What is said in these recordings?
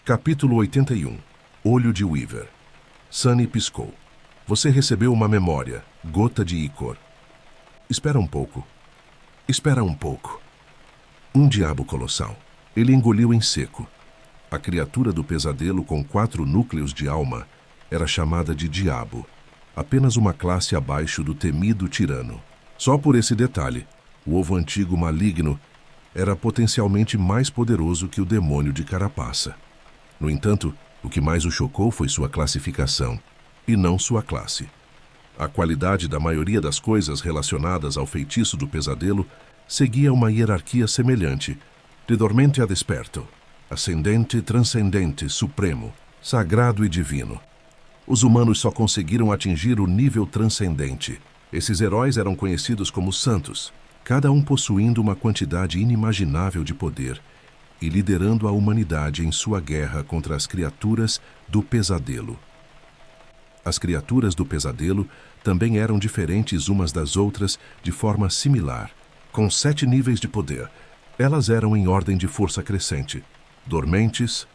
Capítulo 81. Olho de Weaver. Sunny piscou. Você recebeu uma memória, gota de ícor. Espera um pouco. Espera um pouco. Um diabo colossal. Ele engoliu em seco. A criatura do pesadelo com 4 núcleos de alma era chamada de diabo, apenas uma classe abaixo do temido tirano. Só por esse detalhe, o ovo antigo maligno era potencialmente mais poderoso que o demônio de carapaça. No entanto, o que mais o chocou foi sua classificação, e não sua classe. A qualidade da maioria das coisas relacionadas ao feitiço do pesadelo seguia uma hierarquia semelhante, de dormente a desperto, ascendente, transcendente, supremo, sagrado e divino. Os humanos só conseguiram atingir o nível transcendente. Esses heróis eram conhecidos como santos, cada um possuindo uma quantidade inimaginável de poder e liderando a humanidade em sua guerra contra as criaturas do pesadelo. As criaturas do pesadelo também eram diferentes umas das outras de forma similar, com 7 níveis de poder. Elas eram em ordem de força crescente: dormentes,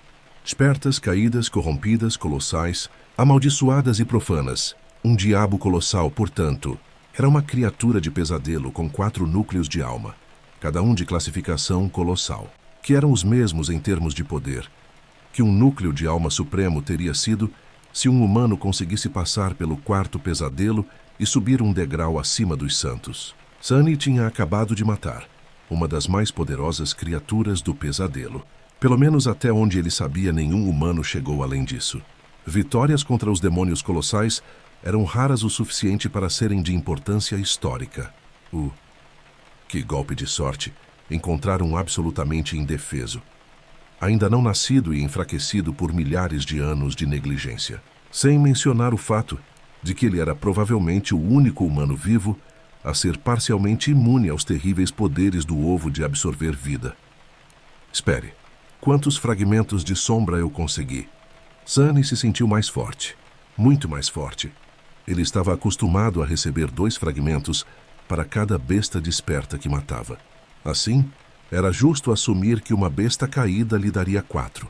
espertas, caídas, corrompidas, colossais, amaldiçoadas e profanas. Um diabo colossal, portanto, era uma criatura de pesadelo com 4 núcleos de alma, cada um de classificação colossal, que eram os mesmos em termos de poder, que um núcleo de alma supremo teria sido se um humano conseguisse passar pelo 4º pesadelo e subir um degrau acima dos santos. Sunny tinha acabado de matar uma das mais poderosas criaturas do pesadelo. Pelo menos até onde ele sabia, nenhum humano chegou além disso. Vitórias contra os demônios colossais eram raras o suficiente para serem de importância histórica. Que golpe de sorte encontrar um absolutamente indefeso, ainda não nascido e enfraquecido por milhares de anos de negligência. Sem mencionar o fato de que ele era provavelmente o único humano vivo a ser parcialmente imune aos terríveis poderes do ovo de absorver vida. Espere. Quantos fragmentos de sombra eu consegui? Sunny se sentiu mais forte, muito mais forte. Ele estava acostumado a receber 2 fragmentos para cada besta desperta que matava. Assim, era justo assumir que uma besta caída lhe daria 4,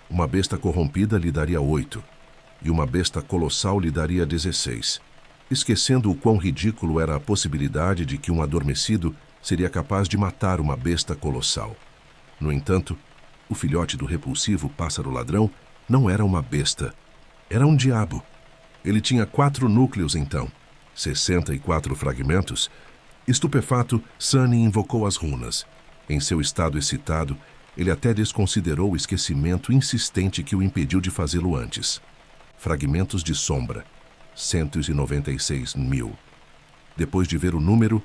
uma besta corrompida lhe daria 8, e uma besta colossal lhe daria 16, esquecendo o quão ridículo era a possibilidade de que um adormecido seria capaz de matar uma besta colossal. No entanto, o filhote do repulsivo pássaro ladrão não era uma besta, era um diabo. Ele tinha 4 núcleos então, 64 fragmentos. Estupefato, Sunny invocou as runas. Em seu estado excitado, ele até desconsiderou o esquecimento insistente que o impediu de fazê-lo antes. Fragmentos de sombra, 196.000. Depois de ver o número,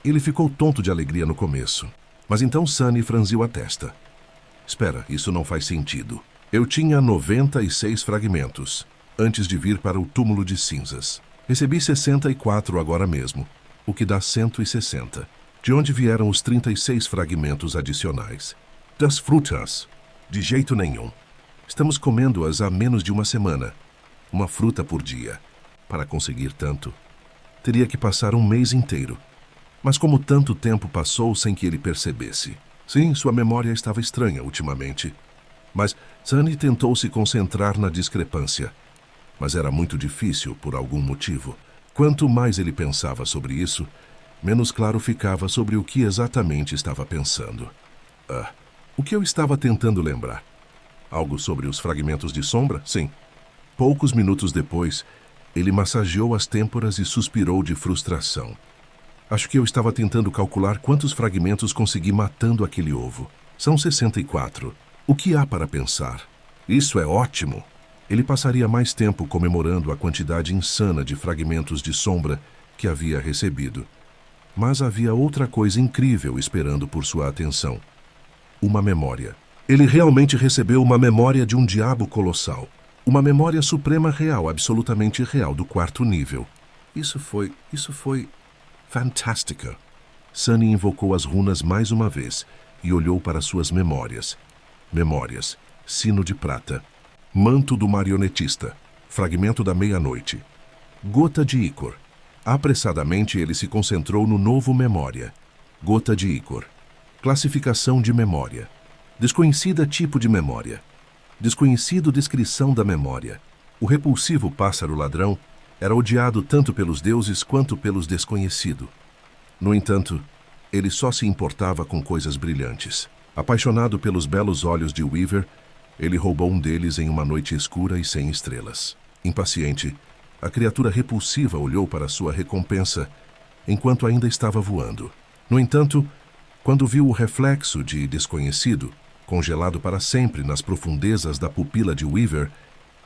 ele ficou tonto de alegria no começo. Mas então Sunny franziu a testa. Espera, isso não faz sentido. Eu tinha 96 fragmentos, antes de vir para o túmulo de cinzas. Recebi 64 agora mesmo, o que dá 160. De onde vieram os 36 fragmentos adicionais? Das frutas. De jeito nenhum. Estamos comendo-as há menos de uma semana. Uma fruta por dia. Para conseguir tanto, teria que passar um mês inteiro. Mas como tanto tempo passou sem que ele percebesse? Sim, sua memória estava estranha ultimamente. Mas Sunny tentou se concentrar na discrepância. Mas era muito difícil por algum motivo. Quanto mais ele pensava sobre isso, menos claro ficava sobre o que exatamente estava pensando. O que eu estava tentando lembrar? Algo sobre os fragmentos de sombra? Sim. Poucos minutos depois, ele massageou as têmporas e suspirou de frustração. Acho que eu estava tentando calcular quantos fragmentos consegui matando aquele ovo. São 64. O que há para pensar? Isso é ótimo! Ele passaria mais tempo comemorando a quantidade insana de fragmentos de sombra que havia recebido. Mas havia outra coisa incrível esperando por sua atenção. Uma memória. Ele realmente recebeu uma memória de um diabo colossal. Uma memória suprema real, absolutamente real, do 4º nível. Isso foi fantástica. Sunny invocou as runas mais uma vez e olhou para suas memórias. Memórias. Sino de prata. Manto do marionetista. Fragmento da meia-noite. Gota de ícor. Apressadamente ele se concentrou no novo memória. Gota de ícor. Classificação de memória. Desconhecida tipo de memória. Desconhecido descrição da memória. O repulsivo pássaro ladrão era odiado tanto pelos deuses quanto pelos desconhecidos. No entanto, ele só se importava com coisas brilhantes. Apaixonado pelos belos olhos de Weaver, ele roubou um deles em uma noite escura e sem estrelas. Impaciente, a criatura repulsiva olhou para sua recompensa enquanto ainda estava voando. No entanto, quando viu o reflexo de desconhecido, congelado para sempre nas profundezas da pupila de Weaver,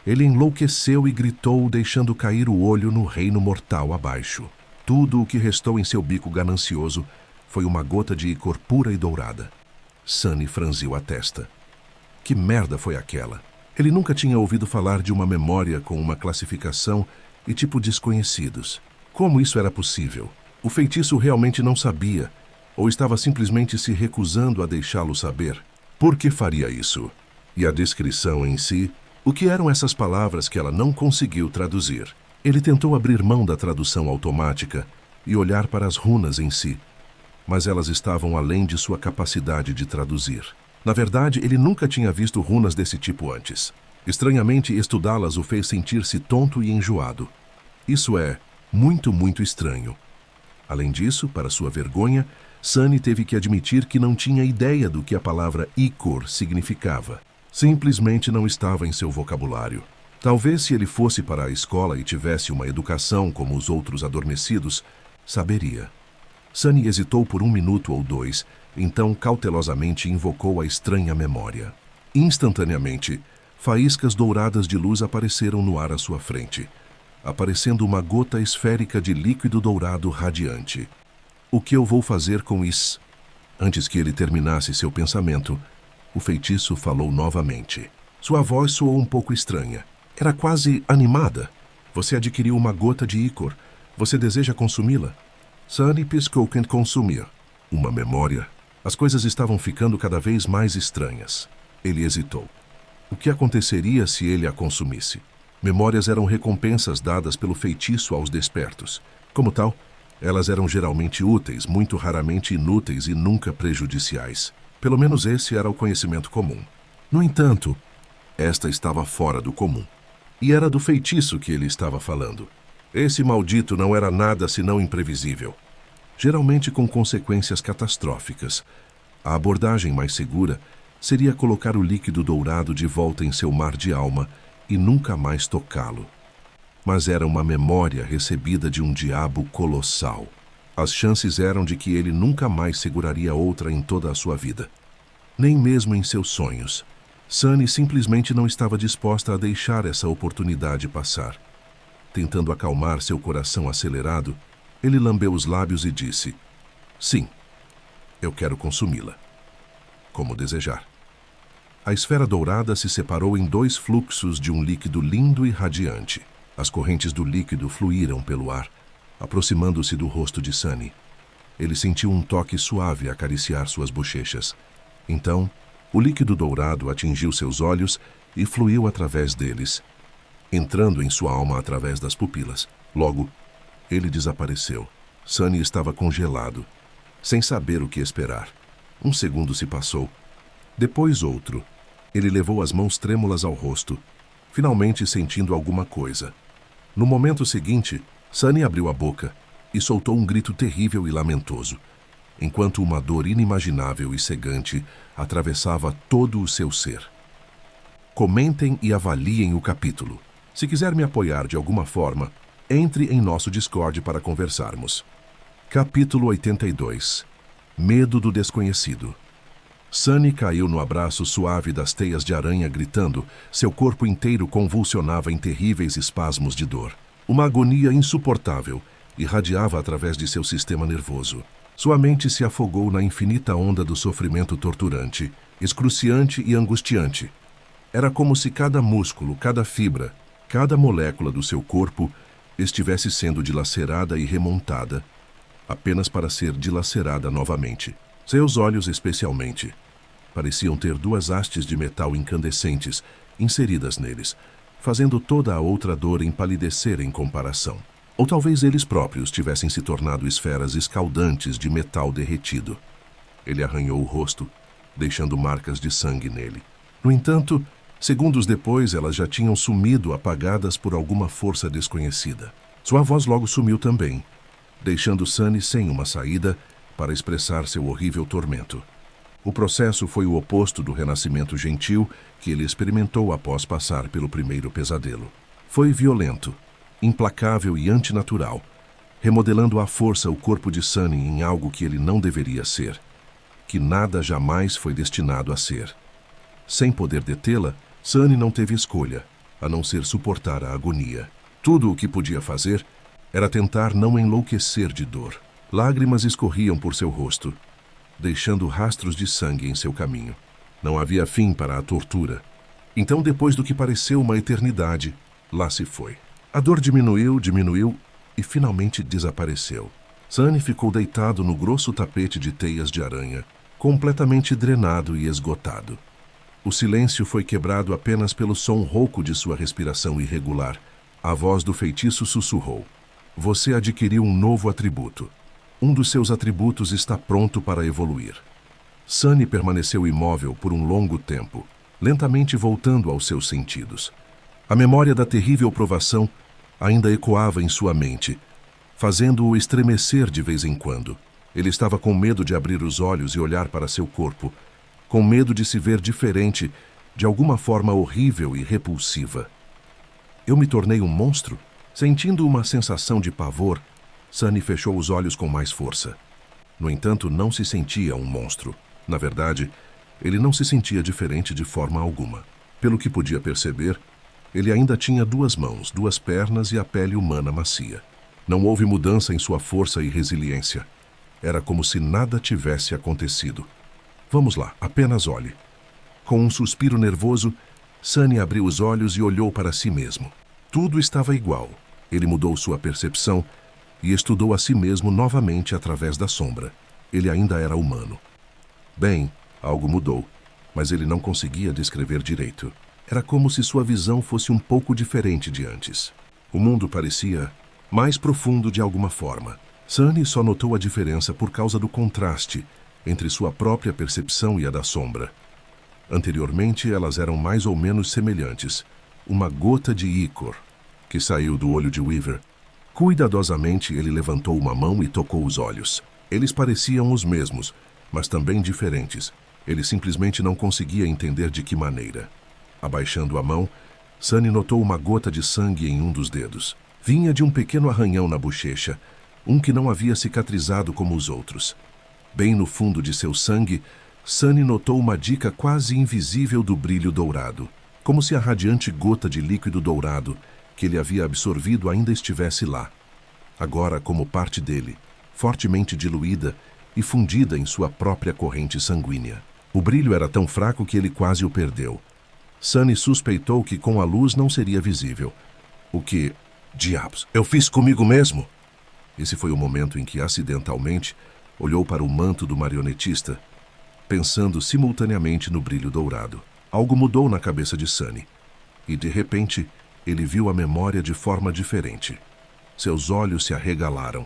ele enlouqueceu e gritou, deixando cair o olho no reino mortal abaixo. Tudo o que restou em seu bico ganancioso foi uma gota de ícor pura e dourada. Sunny franziu a testa. Que merda foi aquela? Ele nunca tinha ouvido falar de uma memória com uma classificação e tipo desconhecidos. Como isso era possível? O feitiço realmente não sabia, ou estava simplesmente se recusando a deixá-lo saber? Por que faria isso? E a descrição em si? O que eram essas palavras que ela não conseguiu traduzir? Ele tentou abrir mão da tradução automática e olhar para as runas em si, mas elas estavam além de sua capacidade de traduzir. Na verdade, ele nunca tinha visto runas desse tipo antes. Estranhamente, estudá-las o fez sentir-se tonto e enjoado. Isso é muito, muito estranho. Além disso, para sua vergonha, Sunny teve que admitir que não tinha ideia do que a palavra ícor significava. Simplesmente não estava em seu vocabulário. Talvez se ele fosse para a escola e tivesse uma educação como os outros adormecidos, saberia. Sunny hesitou por 1 minuto ou 2, então cautelosamente invocou a estranha memória. Instantaneamente, faíscas douradas de luz apareceram no ar à sua frente, aparecendo uma gota esférica de líquido dourado radiante. O que eu vou fazer com isso? Antes que ele terminasse seu pensamento, o feitiço falou novamente. Sua voz soou um pouco estranha. Era quase animada. Você adquiriu uma gota de ícor. Você deseja consumi-la? Sunny piscou quem consumir. Uma memória. As coisas estavam ficando cada vez mais estranhas. Ele hesitou. O que aconteceria se ele a consumisse? Memórias eram recompensas dadas pelo feitiço aos despertos. Como tal, elas eram geralmente úteis, muito raramente inúteis e nunca prejudiciais. Pelo menos esse era o conhecimento comum. No entanto, esta estava fora do comum. E era do feitiço que ele estava falando. Esse maldito não era nada senão imprevisível. Geralmente com consequências catastróficas. A abordagem mais segura seria colocar o líquido dourado de volta em seu mar de alma e nunca mais tocá-lo. Mas era uma memória recebida de um diabo colossal. As chances eram de que ele nunca mais seguraria outra em toda a sua vida. Nem mesmo em seus sonhos. Sunny simplesmente não estava disposta a deixar essa oportunidade passar. Tentando acalmar seu coração acelerado, ele lambeu os lábios e disse: "Sim, eu quero consumi-la. Como desejar." A esfera dourada se separou em 2 fluxos de um líquido lindo e radiante. As correntes do líquido fluíram pelo ar, aproximando-se do rosto de Sunny. Ele sentiu um toque suave acariciar suas bochechas. Então, o líquido dourado atingiu seus olhos e fluiu através deles, entrando em sua alma através das pupilas. Logo, ele desapareceu. Sunny estava congelado, sem saber o que esperar. 1 segundo se passou. Depois outro. Ele levou as mãos trêmulas ao rosto, finalmente sentindo alguma coisa. No momento seguinte, Sunny abriu a boca e soltou um grito terrível e lamentoso, enquanto uma dor inimaginável e cegante atravessava todo o seu ser. Comentem e avaliem o capítulo. Se quiser me apoiar de alguma forma, entre em nosso Discord para conversarmos. Capítulo 82. Medo do desconhecido. Sunny caiu no abraço suave das teias de aranha gritando, seu corpo inteiro convulsionava em terríveis espasmos de dor. Uma agonia insuportável irradiava através de seu sistema nervoso. Sua mente se afogou na infinita onda do sofrimento torturante, excruciante e angustiante. Era como se cada músculo, cada fibra, cada molécula do seu corpo estivesse sendo dilacerada e remontada, apenas para ser dilacerada novamente. Seus olhos, especialmente, pareciam ter 2 hastes de metal incandescentes inseridas neles, fazendo toda a outra dor empalidecer em comparação. Ou talvez eles próprios tivessem se tornado esferas escaldantes de metal derretido. Ele arranhou o rosto, deixando marcas de sangue nele. No entanto, Segundos depois, elas já tinham sumido, apagadas por alguma força desconhecida. Sua voz logo sumiu também, deixando Sunny sem uma saída para expressar seu horrível tormento. O processo foi o oposto do renascimento gentil que ele experimentou após passar pelo primeiro pesadelo. Foi violento, implacável e antinatural, remodelando à força o corpo de Sunny em algo que ele não deveria ser, que nada jamais foi destinado a ser. Sem poder detê-la, Sunny não teve escolha, a não ser suportar a agonia. Tudo o que podia fazer era tentar não enlouquecer de dor. Lágrimas escorriam por seu rosto, deixando rastros de sangue em seu caminho. Não havia fim para a tortura. Então, depois do que pareceu uma eternidade, lá se foi. A dor diminuiu e finalmente desapareceu. Sunny ficou deitado no grosso tapete de teias de aranha, completamente drenado e esgotado. O silêncio foi quebrado apenas pelo som rouco de sua respiração irregular. A voz do feitiço sussurrou: "Você adquiriu um novo atributo. Um dos seus atributos está pronto para evoluir." Sunny permaneceu imóvel por um longo tempo, lentamente voltando aos seus sentidos. A memória da terrível provação ainda ecoava em sua mente, fazendo-o estremecer de vez em quando. Ele estava com medo de abrir os olhos e olhar para seu corpo, com medo de se ver diferente, de alguma forma horrível e repulsiva. Eu me tornei um monstro? Sentindo uma sensação de pavor, Sunny fechou os olhos com mais força. No entanto, não se sentia um monstro. Na verdade, ele não se sentia diferente de forma alguma. Pelo que podia perceber, ele ainda tinha 2 mãos, 2 pernas e a pele humana macia. Não houve mudança em sua força e resiliência. Era como se nada tivesse acontecido. Vamos lá, apenas olhe. Com um suspiro nervoso, Sunny abriu os olhos e olhou para si mesmo. Tudo estava igual. Ele mudou sua percepção e estudou a si mesmo novamente através da sombra. Ele ainda era humano. Bem, algo mudou, mas ele não conseguia descrever direito. Era como se sua visão fosse um pouco diferente de antes. O mundo parecia mais profundo de alguma forma. Sunny só notou a diferença por causa do contraste entre sua própria percepção e a da sombra. Anteriormente, elas eram mais ou menos semelhantes. Uma gota de ícor que saiu do olho de Weaver. Cuidadosamente, ele levantou uma mão e tocou os olhos. Eles pareciam os mesmos, mas também diferentes. Ele simplesmente não conseguia entender de que maneira. Abaixando a mão, Sunny notou uma gota de sangue em um dos dedos. Vinha de um pequeno arranhão na bochecha, um que não havia cicatrizado como os outros. Bem no fundo de seu sangue, Sunny notou uma dica quase invisível do brilho dourado, como se a radiante gota de líquido dourado que ele havia absorvido ainda estivesse lá, agora como parte dele, fortemente diluída e fundida em sua própria corrente sanguínea. O brilho era tão fraco que ele quase o perdeu. Sunny suspeitou que com a luz não seria visível. O que, diabos, eu fiz comigo mesmo? Esse foi o momento em que, acidentalmente, olhou para o manto do marionetista, pensando simultaneamente no brilho dourado. Algo mudou na cabeça de Sunny, e de repente ele viu a memória de forma diferente. Seus olhos se arregalaram.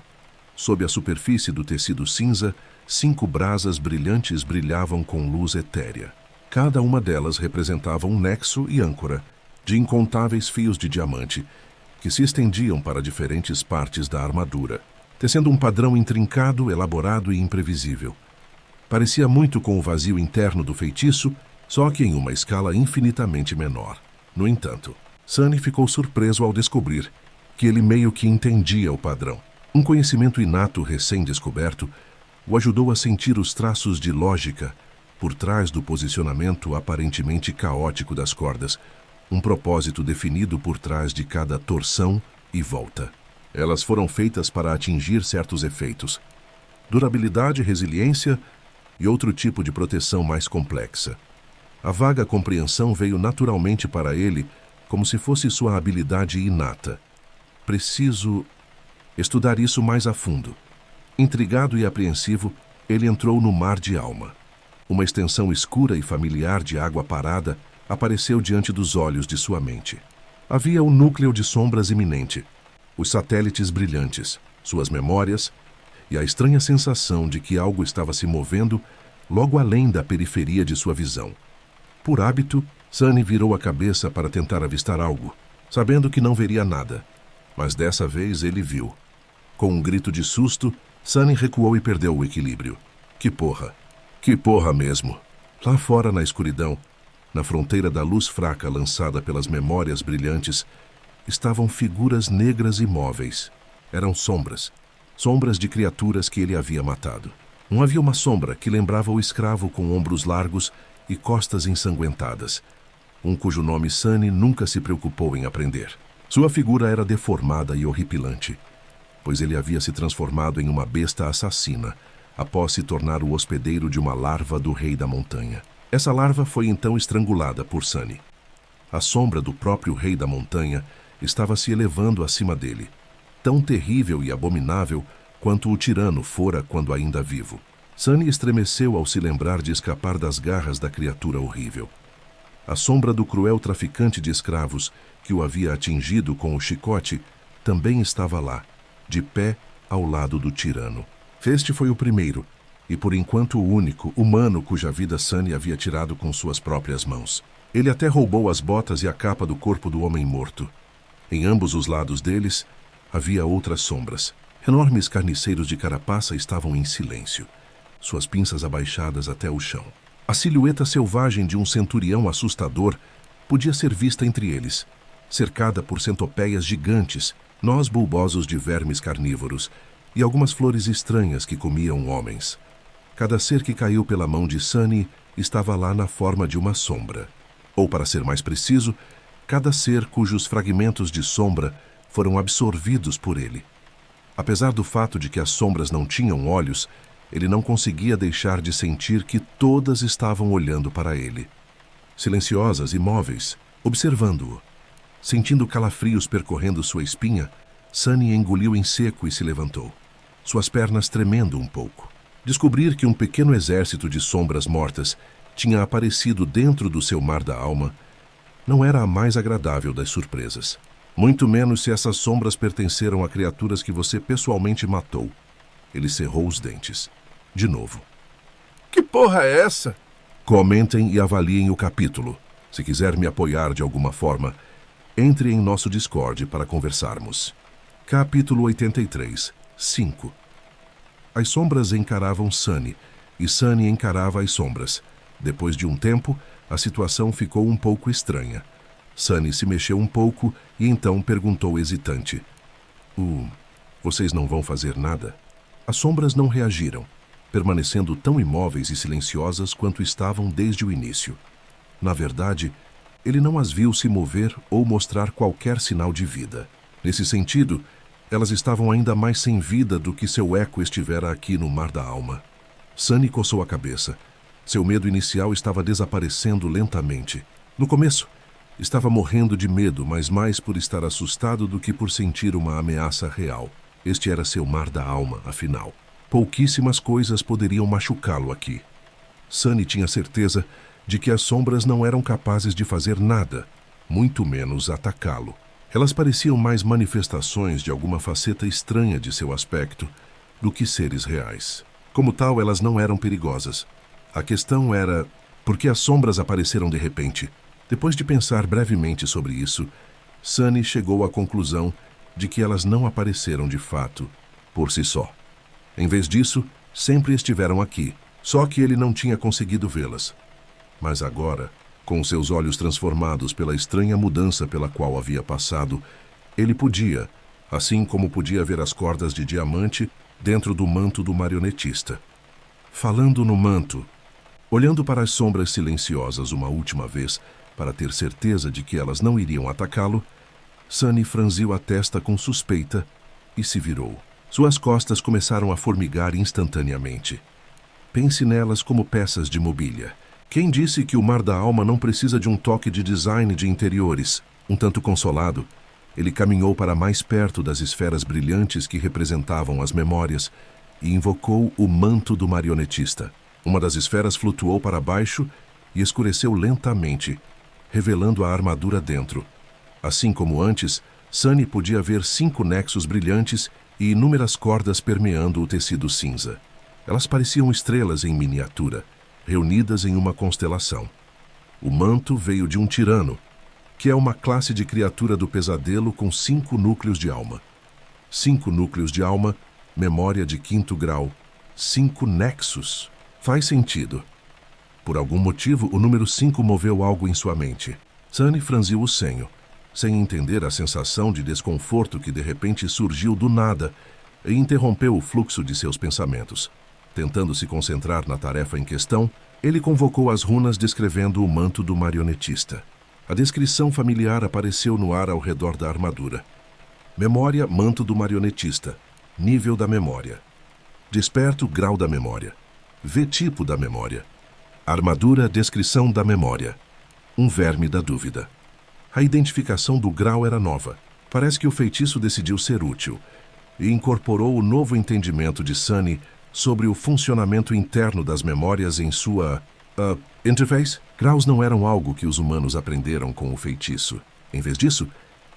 Sob a superfície do tecido cinza, 5 brasas brilhantes brilhavam com luz etérea. Cada uma delas representava um nexo e âncora de incontáveis fios de diamante que se estendiam para diferentes partes da armadura, tecendo um padrão intrincado, elaborado e imprevisível. Parecia muito com o vazio interno do feitiço, só que em uma escala infinitamente menor. No entanto, Sunny ficou surpreso ao descobrir que ele meio que entendia o padrão. Um conhecimento inato recém-descoberto o ajudou a sentir os traços de lógica por trás do posicionamento aparentemente caótico das cordas, um propósito definido por trás de cada torção e volta. Elas foram feitas para atingir certos efeitos: durabilidade, resiliência e outro tipo de proteção mais complexa. A vaga compreensão veio naturalmente para ele, como se fosse sua habilidade inata. Preciso estudar isso mais a fundo. Intrigado e apreensivo, ele entrou no mar de alma. Uma extensão escura e familiar de água parada apareceu diante dos olhos de sua mente. Havia um núcleo de sombras iminente, os satélites brilhantes, suas memórias e a estranha sensação de que algo estava se movendo logo além da periferia de sua visão. Por hábito, Sunny virou a cabeça para tentar avistar algo, sabendo que não veria nada. Mas dessa vez ele viu. Com um grito de susto, Sunny recuou e perdeu o equilíbrio. Que porra! Que porra mesmo! Lá fora na escuridão, na fronteira da luz fraca lançada pelas memórias brilhantes, estavam figuras negras imóveis. Eram sombras. Sombras de criaturas que ele havia matado. Não havia uma sombra que lembrava o escravo com ombros largos e costas ensanguentadas. Um cujo nome Sunny nunca se preocupou em aprender. Sua figura era deformada e horripilante, pois ele havia se transformado em uma besta assassina, após se tornar o hospedeiro de uma larva do Rei da Montanha. Essa larva foi então estrangulada por Sunny. A sombra do próprio Rei da Montanha estava se elevando acima dele, tão terrível e abominável quanto o tirano fora quando ainda vivo. Sunny estremeceu ao se lembrar de escapar das garras da criatura horrível. A sombra do cruel traficante de escravos que o havia atingido com o chicote também estava lá, de pé ao lado do tirano. Este foi o primeiro, e por enquanto o único, humano cuja vida Sunny havia tirado com suas próprias mãos. Ele até roubou as botas e a capa do corpo do homem morto. Em ambos os lados deles, havia outras sombras. Enormes carniceiros de carapaça estavam em silêncio, suas pinças abaixadas até o chão. A silhueta selvagem de um centurião assustador podia ser vista entre eles, cercada por centopeias gigantes, nós bulbosos de vermes carnívoros e algumas flores estranhas que comiam homens. Cada ser que caiu pela mão de Sunny estava lá na forma de uma sombra. Ou, para ser mais preciso, cada ser cujos fragmentos de sombra foram absorvidos por ele. Apesar do fato de que as sombras não tinham olhos, ele não conseguia deixar de sentir que todas estavam olhando para ele. Silenciosas, imóveis, observando-o. Sentindo calafrios percorrendo sua espinha, Sunny engoliu em seco e se levantou, suas pernas tremendo um pouco. Descobrir que um pequeno exército de sombras mortas tinha aparecido dentro do seu mar da alma não era a mais agradável das surpresas. Muito menos se essas sombras pertenceram a criaturas que você pessoalmente matou. Ele cerrou os dentes. De novo. Que porra é essa? Comentem e avaliem o capítulo. Se quiser me apoiar de alguma forma, entre em nosso Discord para conversarmos. Capítulo 83. 5. As sombras encaravam Sunny, e Sunny encarava as sombras. Depois de um tempo, a situação ficou um pouco estranha. Sunny se mexeu um pouco e então perguntou hesitante. Vocês não vão fazer nada? As sombras não reagiram, permanecendo tão imóveis e silenciosas quanto estavam desde o início. Na verdade, ele não as viu se mover ou mostrar qualquer sinal de vida. Nesse sentido, elas estavam ainda mais sem vida do que seu eco estivera aqui no Mar da Alma. Sunny coçou a cabeça. Seu medo inicial estava desaparecendo lentamente. No começo, estava morrendo de medo, mas mais por estar assustado do que por sentir uma ameaça real. Este era seu Mar da Alma, afinal. Pouquíssimas coisas poderiam machucá-lo aqui. Sunny tinha certeza de que as sombras não eram capazes de fazer nada, muito menos atacá-lo. Elas pareciam mais manifestações de alguma faceta estranha de seu aspecto do que seres reais. Como tal, elas não eram perigosas. A questão era por que as sombras apareceram de repente. Depois de pensar brevemente sobre isso, Sunny chegou à conclusão de que elas não apareceram de fato, por si só. Em vez disso, sempre estiveram aqui, só que ele não tinha conseguido vê-las. Mas agora, com seus olhos transformados pela estranha mudança pela qual havia passado, ele podia, assim como podia ver as cordas de diamante dentro do manto do marionetista. Falando no manto, olhando para as sombras silenciosas uma última vez, para ter certeza de que elas não iriam atacá-lo, Sunny franziu a testa com suspeita e se virou. Suas costas começaram a formigar instantaneamente. Pense nelas como peças de mobília. Quem disse que o Mar da Alma não precisa de um toque de design de interiores? Um tanto consolado, ele caminhou para mais perto das esferas brilhantes que representavam as memórias e invocou o manto do marionetista. Uma das esferas flutuou para baixo e escureceu lentamente, revelando a armadura dentro. Assim como antes, Sunny podia ver 5 nexos brilhantes e inúmeras cordas permeando o tecido cinza. Elas pareciam estrelas em miniatura, reunidas em uma constelação. O manto veio de um tirano, que é uma classe de criatura do pesadelo com 5 núcleos de alma. 5 núcleos de alma, memória de 5º grau, 5 nexos. Faz sentido. Por algum motivo, o número 5 moveu algo em sua mente. Sunny franziu o senho, sem entender a sensação de desconforto que de repente surgiu do nada e interrompeu o fluxo de seus pensamentos. Tentando se concentrar na tarefa em questão, ele convocou as runas descrevendo o manto do marionetista. A descrição familiar apareceu no ar ao redor da armadura. Memória, manto do marionetista. Nível da memória. Desperto, grau da memória. V-tipo da memória. Armadura, descrição da memória. Um verme da dúvida. A identificação do grau era nova. Parece que o feitiço decidiu ser útil e incorporou o novo entendimento de Sunny sobre o funcionamento interno das memórias em sua interface. Graus não eram algo que os humanos aprenderam com o feitiço. Em vez disso,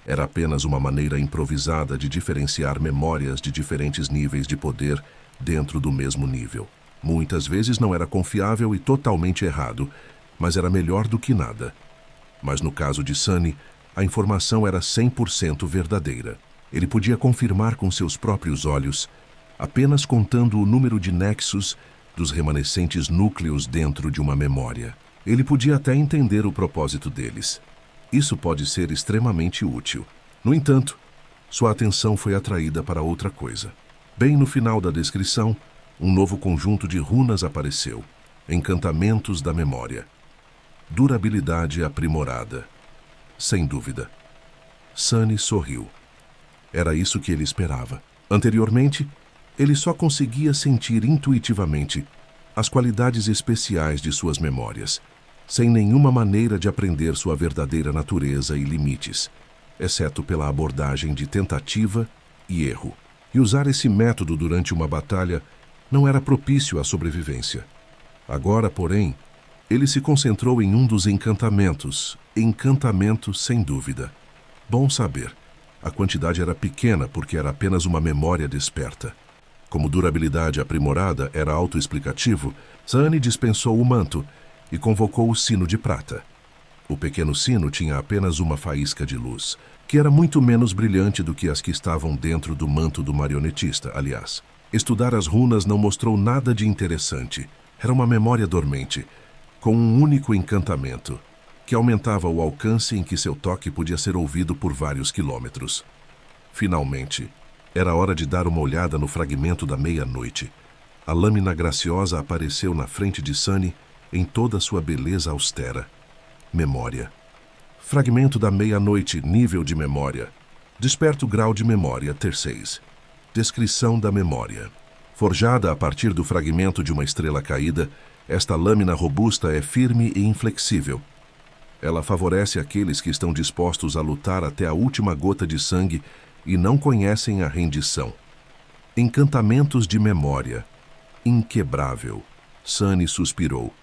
era apenas uma maneira improvisada de diferenciar memórias de diferentes níveis de poder dentro do mesmo nível. Muitas vezes não era confiável e totalmente errado, mas era melhor do que nada. Mas no caso de Sunny, a informação era 100% verdadeira. Ele podia confirmar com seus próprios olhos, apenas contando o número de nexos dos remanescentes núcleos dentro de uma memória. Ele podia até entender o propósito deles. Isso pode ser extremamente útil. No entanto, sua atenção foi atraída para outra coisa. Bem no final da descrição, um novo conjunto de runas apareceu. Encantamentos da memória. Durabilidade aprimorada. Sem dúvida. Sunny sorriu. Era isso que ele esperava. Anteriormente, ele só conseguia sentir intuitivamente as qualidades especiais de suas memórias, sem nenhuma maneira de aprender sua verdadeira natureza e limites, exceto pela abordagem de tentativa e erro. E usar esse método durante uma batalha não era propício à sobrevivência. Agora, porém, ele se concentrou em um dos encantamentos. Encantamento sem dúvida. Bom saber. A quantidade era pequena porque era apenas uma memória desperta. Como durabilidade aprimorada era autoexplicativo, Sunny dispensou o manto e convocou o sino de prata. O pequeno sino tinha apenas uma faísca de luz, que era muito menos brilhante do que as que estavam dentro do manto do marionetista, aliás. Estudar as runas não mostrou nada de interessante. Era uma memória dormente, com um único encantamento, que aumentava o alcance em que seu toque podia ser ouvido por vários quilômetros. Finalmente, era hora de dar uma olhada no fragmento da meia-noite. A lâmina graciosa apareceu na frente de Sunny em toda sua beleza austera. Memória. Fragmento da meia-noite, nível de memória. Desperto grau de memória, terceiro. Descrição da memória. Forjada a partir do fragmento de uma estrela caída, esta lâmina robusta é firme e inflexível. Ela favorece aqueles que estão dispostos a lutar até a última gota de sangue e não conhecem a rendição. Encantamentos de memória. Inquebrável. Sunny suspirou,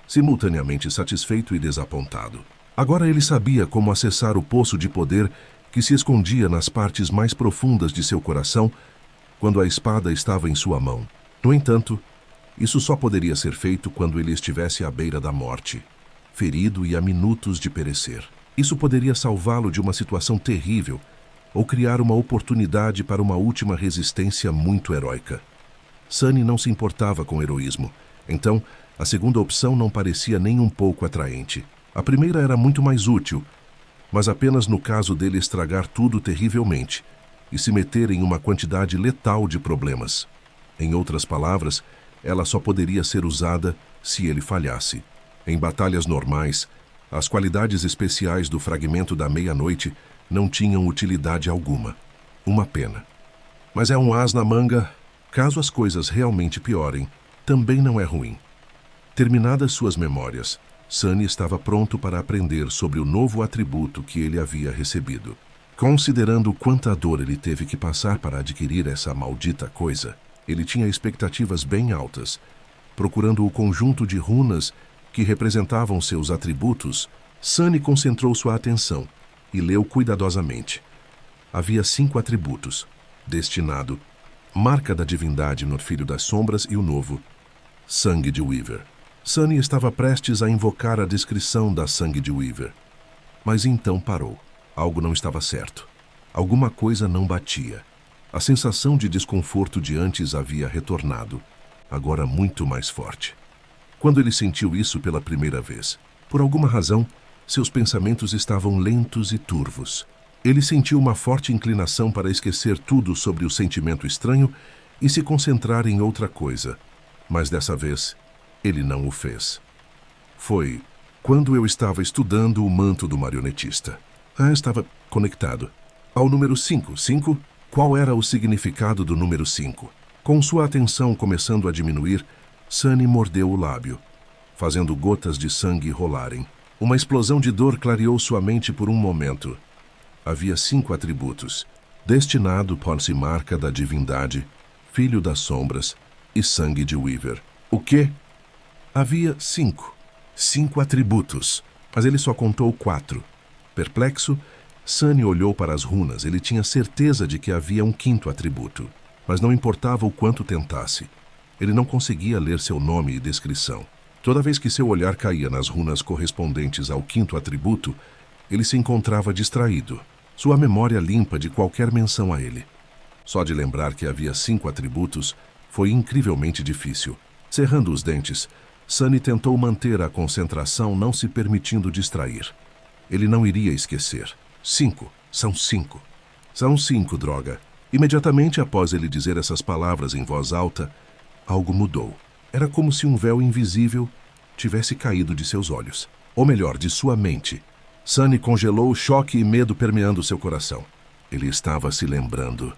simultaneamente satisfeito e desapontado. Agora ele sabia como acessar o poço de poder que se escondia nas partes mais profundas de seu coração quando a espada estava em sua mão. No entanto, isso só poderia ser feito quando ele estivesse à beira da morte, ferido e a minutos de perecer. Isso poderia salvá-lo de uma situação terrível ou criar uma oportunidade para uma última resistência muito heróica. Sunny não se importava com heroísmo, então a segunda opção não parecia nem um pouco atraente. A primeira era muito mais útil, mas apenas no caso dele estragar tudo terrivelmente e se meter em uma quantidade letal de problemas. Em outras palavras, ela só poderia ser usada se ele falhasse. Em batalhas normais, as qualidades especiais do fragmento da meia-noite não tinham utilidade alguma. Uma pena. Mas é um as na manga, caso as coisas realmente piorem, também não é ruim. Terminadas suas memórias, Sunny estava pronto para aprender sobre o novo atributo que ele havia recebido. Considerando quanta dor ele teve que passar para adquirir essa maldita coisa, ele tinha expectativas bem altas. Procurando o conjunto de runas que representavam seus atributos, Sunny concentrou sua atenção e leu cuidadosamente. Havia 5 atributos: destinado, marca da divindade no Filho das Sombras e o novo, sangue de Weaver. Sunny estava prestes a invocar a descrição da sangue de Weaver. Mas então parou. Algo não estava certo. Alguma coisa não batia. A sensação de desconforto de antes havia retornado, agora muito mais forte. Quando ele sentiu isso pela primeira vez, por alguma razão, seus pensamentos estavam lentos e turvos. Ele sentiu uma forte inclinação para esquecer tudo sobre o sentimento estranho e se concentrar em outra coisa. Mas dessa vez, ele não o fez. Foi quando eu estava estudando o manto do marionetista. Estava conectado. Ao número 5. 5? Qual era o significado do número 5? Com sua atenção começando a diminuir, Sunny mordeu o lábio, fazendo gotas de sangue rolarem. Uma explosão de dor clareou sua mente por um momento. Havia 5 atributos: destinado, posse marca da divindade, filho das sombras e sangue de Weaver. O quê? Havia 5. 5 atributos, mas ele só contou 4. Perplexo, Sunny olhou para as runas. Ele tinha certeza de que havia um 5º atributo, mas não importava o quanto tentasse. Ele não conseguia ler seu nome e descrição. Toda vez que seu olhar caía nas runas correspondentes ao 5º atributo, ele se encontrava distraído, sua memória limpa de qualquer menção a ele. Só de lembrar que havia 5 atributos foi incrivelmente difícil. Cerrando os dentes, Sunny tentou manter a concentração, não se permitindo distrair. Ele não iria esquecer. 5. São 5. São 5, droga. Imediatamente após ele dizer essas palavras em voz alta, algo mudou. Era como se um véu invisível tivesse caído de seus olhos. Ou melhor, de sua mente. Sunny congelou, choque e medo permeando seu coração. Ele estava se lembrando.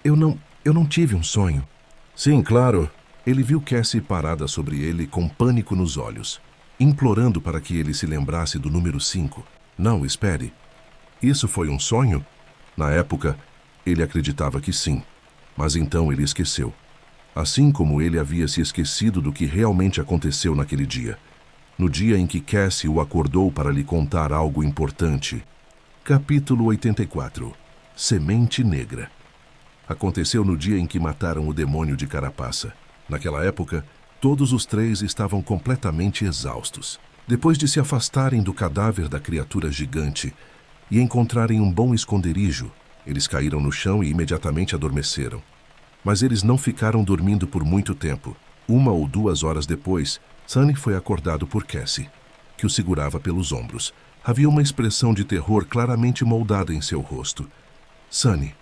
Eu não tive um sonho. Sim, claro. Ele viu Cassie parada sobre ele com pânico nos olhos, implorando para que ele se lembrasse do número 5. Não, espere. Isso foi um sonho? Na época, ele acreditava que sim, mas então ele esqueceu. Assim como ele havia se esquecido do que realmente aconteceu naquele dia. No dia em que Cassie o acordou para lhe contar algo importante. Capítulo 84. Semente Negra. Aconteceu no dia em que mataram o demônio de Carapaça. Naquela época, todos os 3 estavam completamente exaustos. Depois de se afastarem do cadáver da criatura gigante e encontrarem um bom esconderijo, eles caíram no chão e imediatamente adormeceram. Mas eles não ficaram dormindo por muito tempo. 1 ou 2 horas depois, Sunny foi acordado por Cassie, que o segurava pelos ombros. Havia uma expressão de terror claramente moldada em seu rosto. Sunny,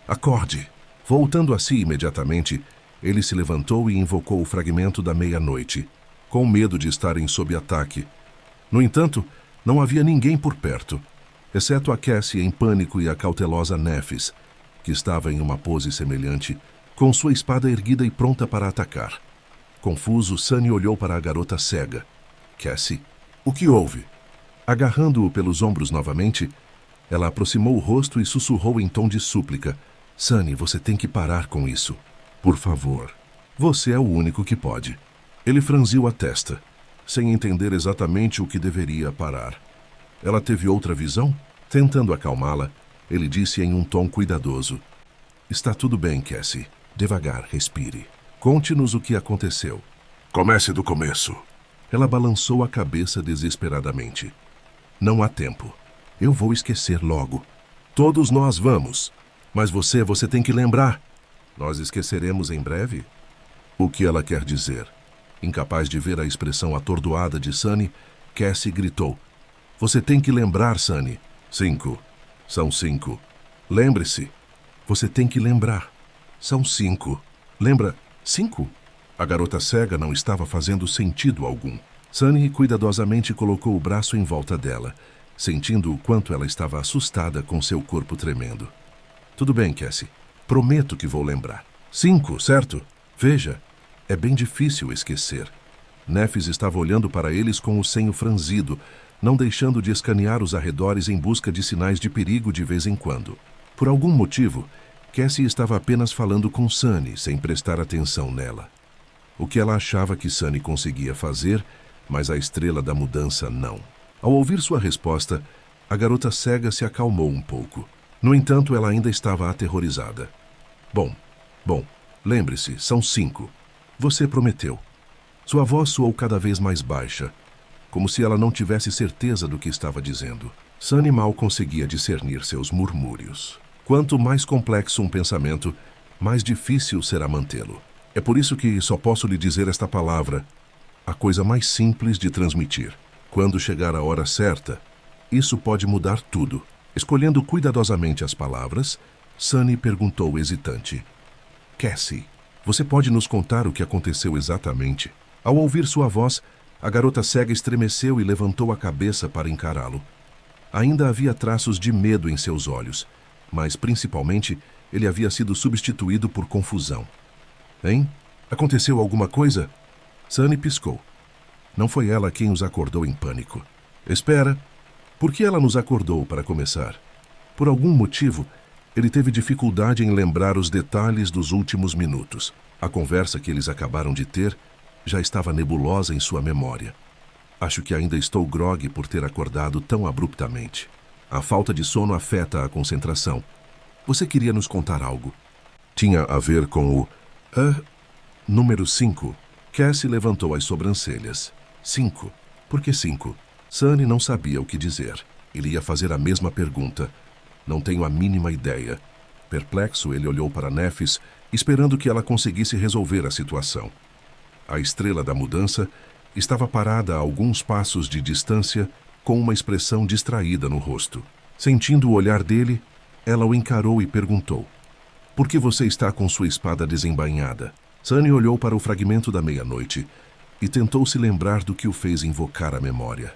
acorde! Voltando a si imediatamente, ele se levantou e invocou o fragmento da meia-noite, com medo de estarem sob ataque. No entanto, não havia ninguém por perto, exceto a Cassie em pânico e a cautelosa Nephis, que estava em uma pose semelhante, com sua espada erguida e pronta para atacar. Confuso, Sunny olhou para a garota cega. Cassie, o que houve? Agarrando-o pelos ombros novamente, ela aproximou o rosto e sussurrou em tom de súplica. Sunny, você tem que parar com isso. Por favor. Você é o único que pode. Ele franziu a testa, sem entender exatamente o que deveria parar. Ela teve outra visão? Tentando acalmá-la, ele disse em um tom cuidadoso. Está tudo bem, Cassie. Devagar, respire. Conte-nos o que aconteceu. Comece do começo. Ela balançou a cabeça desesperadamente. Não há tempo. Eu vou esquecer logo. Todos nós vamos. Mas você tem que lembrar. Nós esqueceremos em breve? O que ela quer dizer? Incapaz de ver a expressão atordoada de Sunny, Cassie gritou. Você tem que lembrar, Sunny. 5. São 5. Lembre-se. Você tem que lembrar. São 5. Lembra? 5? A garota cega não estava fazendo sentido algum. Sunny cuidadosamente colocou o braço em volta dela, sentindo o quanto ela estava assustada com seu corpo tremendo. Tudo bem, Cassie. Prometo que vou lembrar. 5, certo? Veja, é bem difícil esquecer. Nephis estava olhando para eles com o senho franzido, não deixando de escanear os arredores em busca de sinais de perigo de vez em quando. Por algum motivo, Cassie estava apenas falando com Sunny, sem prestar atenção nela. O que ela achava que Sunny conseguia fazer, mas a estrela da mudança não. Ao ouvir sua resposta, a garota cega se acalmou um pouco. No entanto, ela ainda estava aterrorizada. Bom, lembre-se, são 5. Você prometeu. Sua voz soou cada vez mais baixa, como se ela não tivesse certeza do que estava dizendo. Sunny mal conseguia discernir seus murmúrios. Quanto mais complexo um pensamento, mais difícil será mantê-lo. É por isso que só posso lhe dizer esta palavra, a coisa mais simples de transmitir. Quando chegar a hora certa, isso pode mudar tudo. Escolhendo cuidadosamente as palavras, Sunny perguntou hesitante. Cassie, você pode nos contar o que aconteceu exatamente? Ao ouvir sua voz, a garota cega estremeceu e levantou a cabeça para encará-lo. Ainda havia traços de medo em seus olhos, mas principalmente ele havia sido substituído por confusão. Hein? Aconteceu alguma coisa? Sunny piscou. Não foi ela quem os acordou em pânico. Espera. Por que ela nos acordou, para começar? Por algum motivo, ele teve dificuldade em lembrar os detalhes dos últimos minutos. A conversa que eles acabaram de ter já estava nebulosa em sua memória. Acho que ainda estou grogue por ter acordado tão abruptamente. A falta de sono afeta a concentração. Você queria nos contar algo? Tinha a ver com o... número 5. Cassie levantou as sobrancelhas. 5. Por que 5? Sunny não sabia o que dizer. Ele ia fazer a mesma pergunta. Não tenho a mínima ideia. Perplexo, ele olhou para Nefis, esperando que ela conseguisse resolver a situação. A estrela da mudança estava parada a alguns passos de distância, com uma expressão distraída no rosto. Sentindo o olhar dele, ela o encarou e perguntou: Por que você está com sua espada desembainhada? Sunny olhou para o fragmento da meia-noite e tentou se lembrar do que o fez invocar a memória.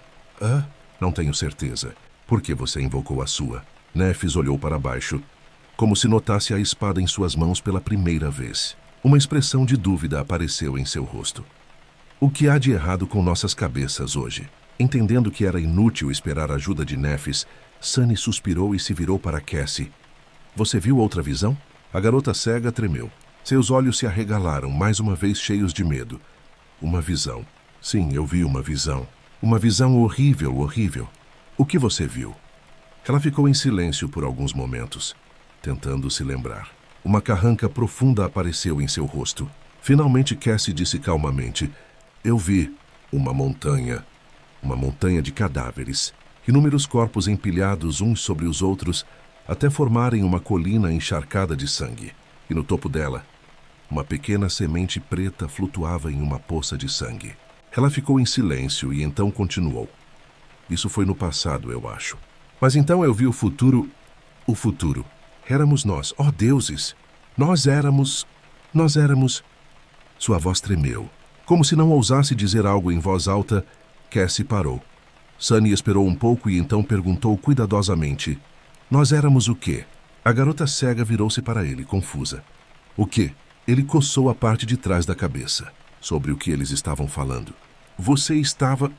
Não tenho certeza. Por que você invocou a sua? Nefis olhou para baixo, como se notasse a espada em suas mãos pela primeira vez. Uma expressão de dúvida apareceu em seu rosto. O que há de errado com nossas cabeças hoje? Entendendo que era inútil esperar a ajuda de Nefis, Sunny suspirou e se virou para Cassie. Você viu outra visão? A garota cega tremeu. Seus olhos se arregalaram, mais uma vez cheios de medo. Uma visão. Sim, eu vi uma visão. Uma visão horrível, horrível. O que você viu? Ela ficou em silêncio por alguns momentos, tentando se lembrar. Uma carranca profunda apareceu em seu rosto. Finalmente Cassie disse calmamente: Eu vi uma montanha de cadáveres. Inúmeros corpos empilhados uns sobre os outros, até formarem uma colina encharcada de sangue. E no topo dela, uma pequena semente preta flutuava em uma poça de sangue. Ela ficou em silêncio e então continuou. Isso foi no passado, eu acho. Mas então eu vi o futuro. O futuro. Éramos nós. Oh, deuses! Nós éramos... Sua voz tremeu. Como se não ousasse dizer algo em voz alta, Cassie parou. Sunny esperou um pouco e então perguntou cuidadosamente: Nós éramos o quê? A garota cega virou-se para ele, confusa. O quê? Ele coçou a parte de trás da cabeça. Sobre o que eles estavam falando. Você estava...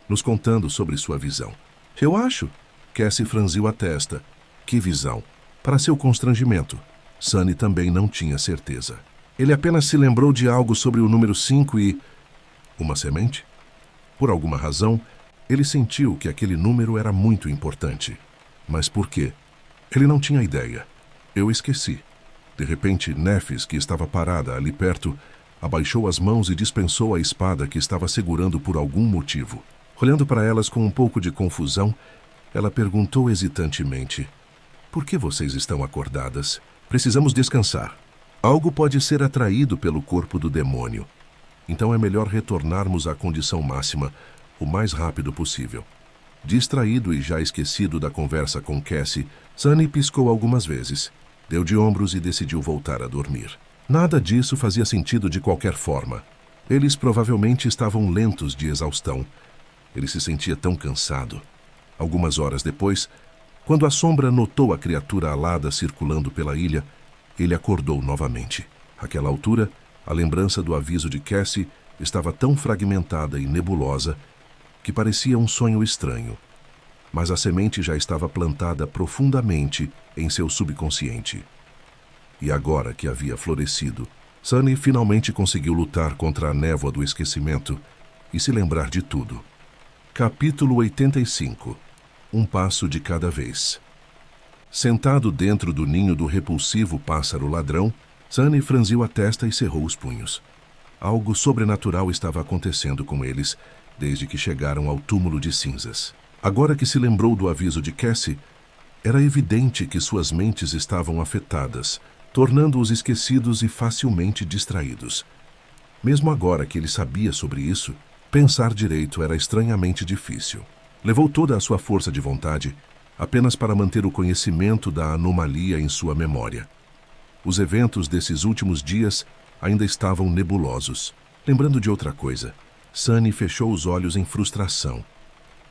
nos contando sobre sua visão. Eu acho. Cassie franziu a testa. Que visão? Para seu constrangimento, Sunny também não tinha certeza. Ele apenas se lembrou de algo sobre o número 5 e... Uma semente? Por alguma razão, ele sentiu que aquele número era muito importante. Mas por quê? Ele não tinha ideia. Eu esqueci. De repente, Nefis, que estava parada ali perto, abaixou as mãos e dispensou a espada que estava segurando por algum motivo. Olhando para elas com um pouco de confusão, ela perguntou hesitantemente: Por que vocês estão acordadas? Precisamos descansar. Algo pode ser atraído pelo corpo do demônio. Então é melhor retornarmos à condição máxima o mais rápido possível. Distraído e já esquecido da conversa com Cassie, Sunny piscou algumas vezes, deu de ombros e decidiu voltar a dormir. Nada disso fazia sentido de qualquer forma. Eles provavelmente estavam lentos de exaustão. Ele se sentia tão cansado. Algumas horas depois, quando a sombra notou a criatura alada circulando pela ilha, ele acordou novamente. Àquela altura, a lembrança do aviso de Cassie estava tão fragmentada e nebulosa que parecia um sonho estranho. Mas a semente já estava plantada profundamente em seu subconsciente. E agora que havia florescido, Sunny finalmente conseguiu lutar contra a névoa do esquecimento e se lembrar de tudo. Capítulo 85. Um passo de cada vez. Sentado dentro do ninho do repulsivo pássaro ladrão, Sunny franziu a testa e cerrou os punhos. Algo sobrenatural estava acontecendo com eles desde que chegaram ao túmulo de cinzas. Agora que se lembrou do aviso de Cassie, era evidente que suas mentes estavam afetadas, tornando-os esquecidos e facilmente distraídos. Mesmo agora que ele sabia sobre isso, pensar direito era estranhamente difícil. Levou toda a sua força de vontade apenas para manter o conhecimento da anomalia em sua memória. Os eventos desses últimos dias ainda estavam nebulosos. Lembrando de outra coisa, Sunny fechou os olhos em frustração.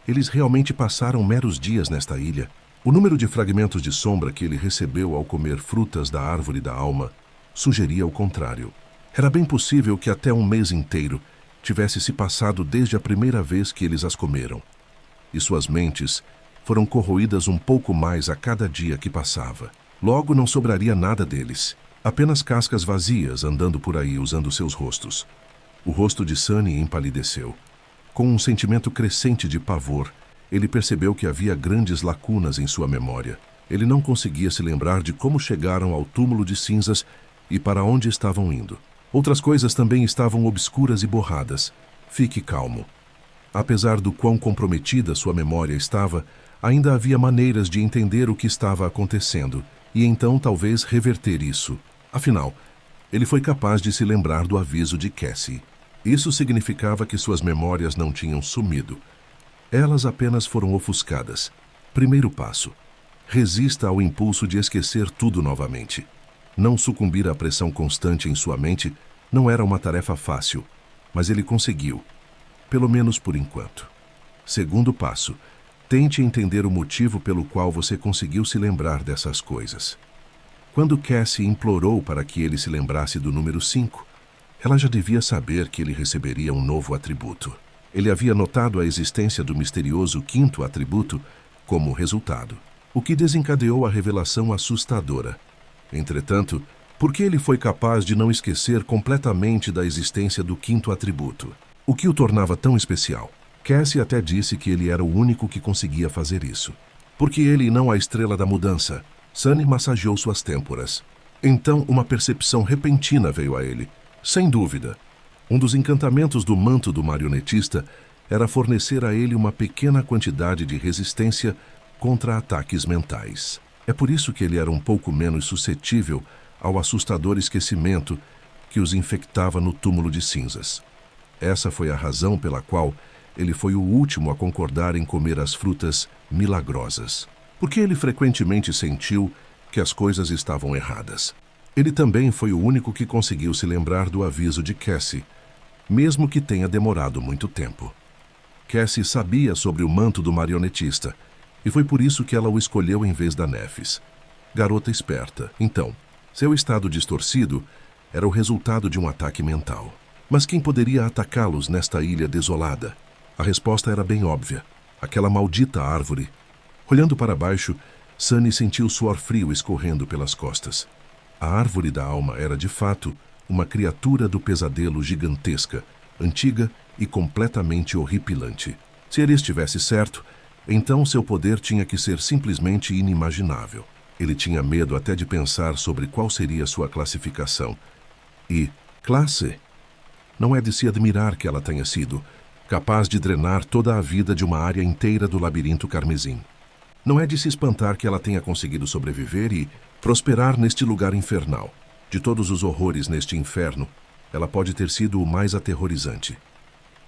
Eles realmente passaram meros dias nesta ilha. O número de fragmentos de sombra que ele recebeu ao comer frutas da árvore da alma sugeria o contrário. Era bem possível que até um mês inteiro tivesse se passado desde a primeira vez que eles as comeram. E suas mentes foram corroídas um pouco mais a cada dia que passava. Logo não sobraria nada deles, apenas cascas vazias andando por aí usando seus rostos. O rosto de Sunny empalideceu. Com um sentimento crescente de pavor, ele percebeu que havia grandes lacunas em sua memória. Ele não conseguia se lembrar de como chegaram ao túmulo de cinzas e para onde estavam indo. Outras coisas também estavam obscuras e borradas. Fique calmo. Apesar do quão comprometida sua memória estava, ainda havia maneiras de entender o que estava acontecendo e então talvez reverter isso. Afinal, ele foi capaz de se lembrar do aviso de Cassie. Isso significava que suas memórias não tinham sumido. Elas apenas foram ofuscadas. Primeiro passo: resista ao impulso de esquecer tudo novamente. Não sucumbir à pressão constante em sua mente não era uma tarefa fácil, mas ele conseguiu, pelo menos por enquanto. Segundo passo: tente entender o motivo pelo qual você conseguiu se lembrar dessas coisas. Quando Cassie implorou para que ele se lembrasse do número 5, ela já devia saber que ele receberia um novo atributo. Ele havia notado a existência do misterioso 5º atributo como resultado, o que desencadeou a revelação assustadora. Entretanto, por que ele foi capaz de não esquecer completamente da existência do 5º atributo? O que o tornava tão especial? Cassie até disse que ele era o único que conseguia fazer isso. Porque ele e não a estrela da mudança? Sunny massageou suas têmporas. Então uma percepção repentina veio a ele. Sem dúvida, um dos encantamentos do manto do marionetista era fornecer a ele uma pequena quantidade de resistência contra ataques mentais. É por isso que ele era um pouco menos suscetível ao assustador esquecimento que os infectava no túmulo de cinzas. Essa foi a razão pela qual ele foi o último a concordar em comer as frutas milagrosas. Porque ele frequentemente sentiu que as coisas estavam erradas. Ele também foi o único que conseguiu se lembrar do aviso de Cassie, mesmo que tenha demorado muito tempo. Cassie sabia sobre o manto do marionetista, e foi por isso que ela o escolheu em vez da Nephis. Garota esperta. Então, seu estado distorcido era o resultado de um ataque mental. Mas quem poderia atacá-los nesta ilha desolada? A resposta era bem óbvia. Aquela maldita árvore. Olhando para baixo, Sunny sentiu suor frio escorrendo pelas costas. A árvore da alma era, de fato, uma criatura do pesadelo gigantesca, antiga e completamente horripilante. Se ele estivesse certo, então seu poder tinha que ser simplesmente inimaginável. Ele tinha medo até de pensar sobre qual seria sua classificação. E classe? Não é de se admirar que ela tenha sido capaz de drenar toda a vida de uma área inteira do labirinto carmesim. Não é de se espantar que ela tenha conseguido sobreviver e prosperar neste lugar infernal. De todos os horrores neste inferno, ela pode ter sido o mais aterrorizante.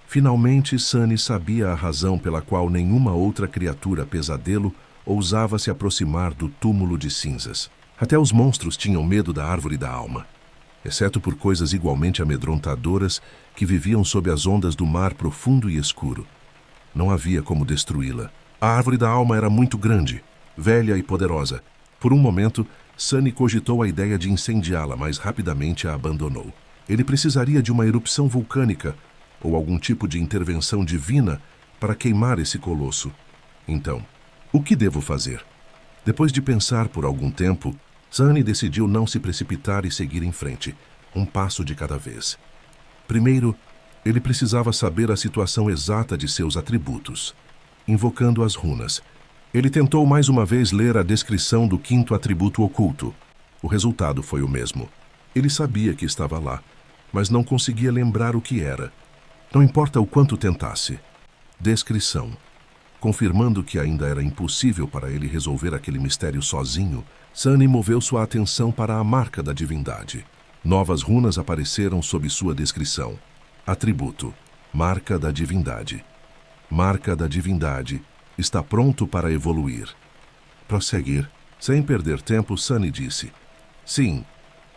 Finalmente, Sunny sabia a razão pela qual nenhuma outra criatura pesadelo ousava se aproximar do túmulo de cinzas. Até os monstros tinham medo da árvore da alma, exceto por coisas igualmente amedrontadoras que viviam sob as ondas do mar profundo e escuro. Não havia como destruí-la. A árvore da alma era muito grande, velha e poderosa. Por um momento, Sunny cogitou a ideia de incendiá-la, mas rapidamente a abandonou. Ele precisaria de uma erupção vulcânica ou algum tipo de intervenção divina para queimar esse colosso. Então, o que devo fazer? Depois de pensar por algum tempo, Sunny decidiu não se precipitar e seguir em frente, um passo de cada vez. Primeiro, ele precisava saber a situação exata de seus atributos. Invocando as runas, ele tentou mais uma vez ler a descrição do 5º atributo oculto. O resultado foi o mesmo. Ele sabia que estava lá, mas não conseguia lembrar o que era. Não importa o quanto tentasse. Descrição. Confirmando que ainda era impossível para ele resolver aquele mistério sozinho, Sunny moveu sua atenção para a marca da divindade. Novas runas apareceram sob sua descrição. Atributo. Marca da divindade. Marca da divindade. Está pronto para evoluir. Prosseguir. Sem perder tempo, Sunny disse: sim.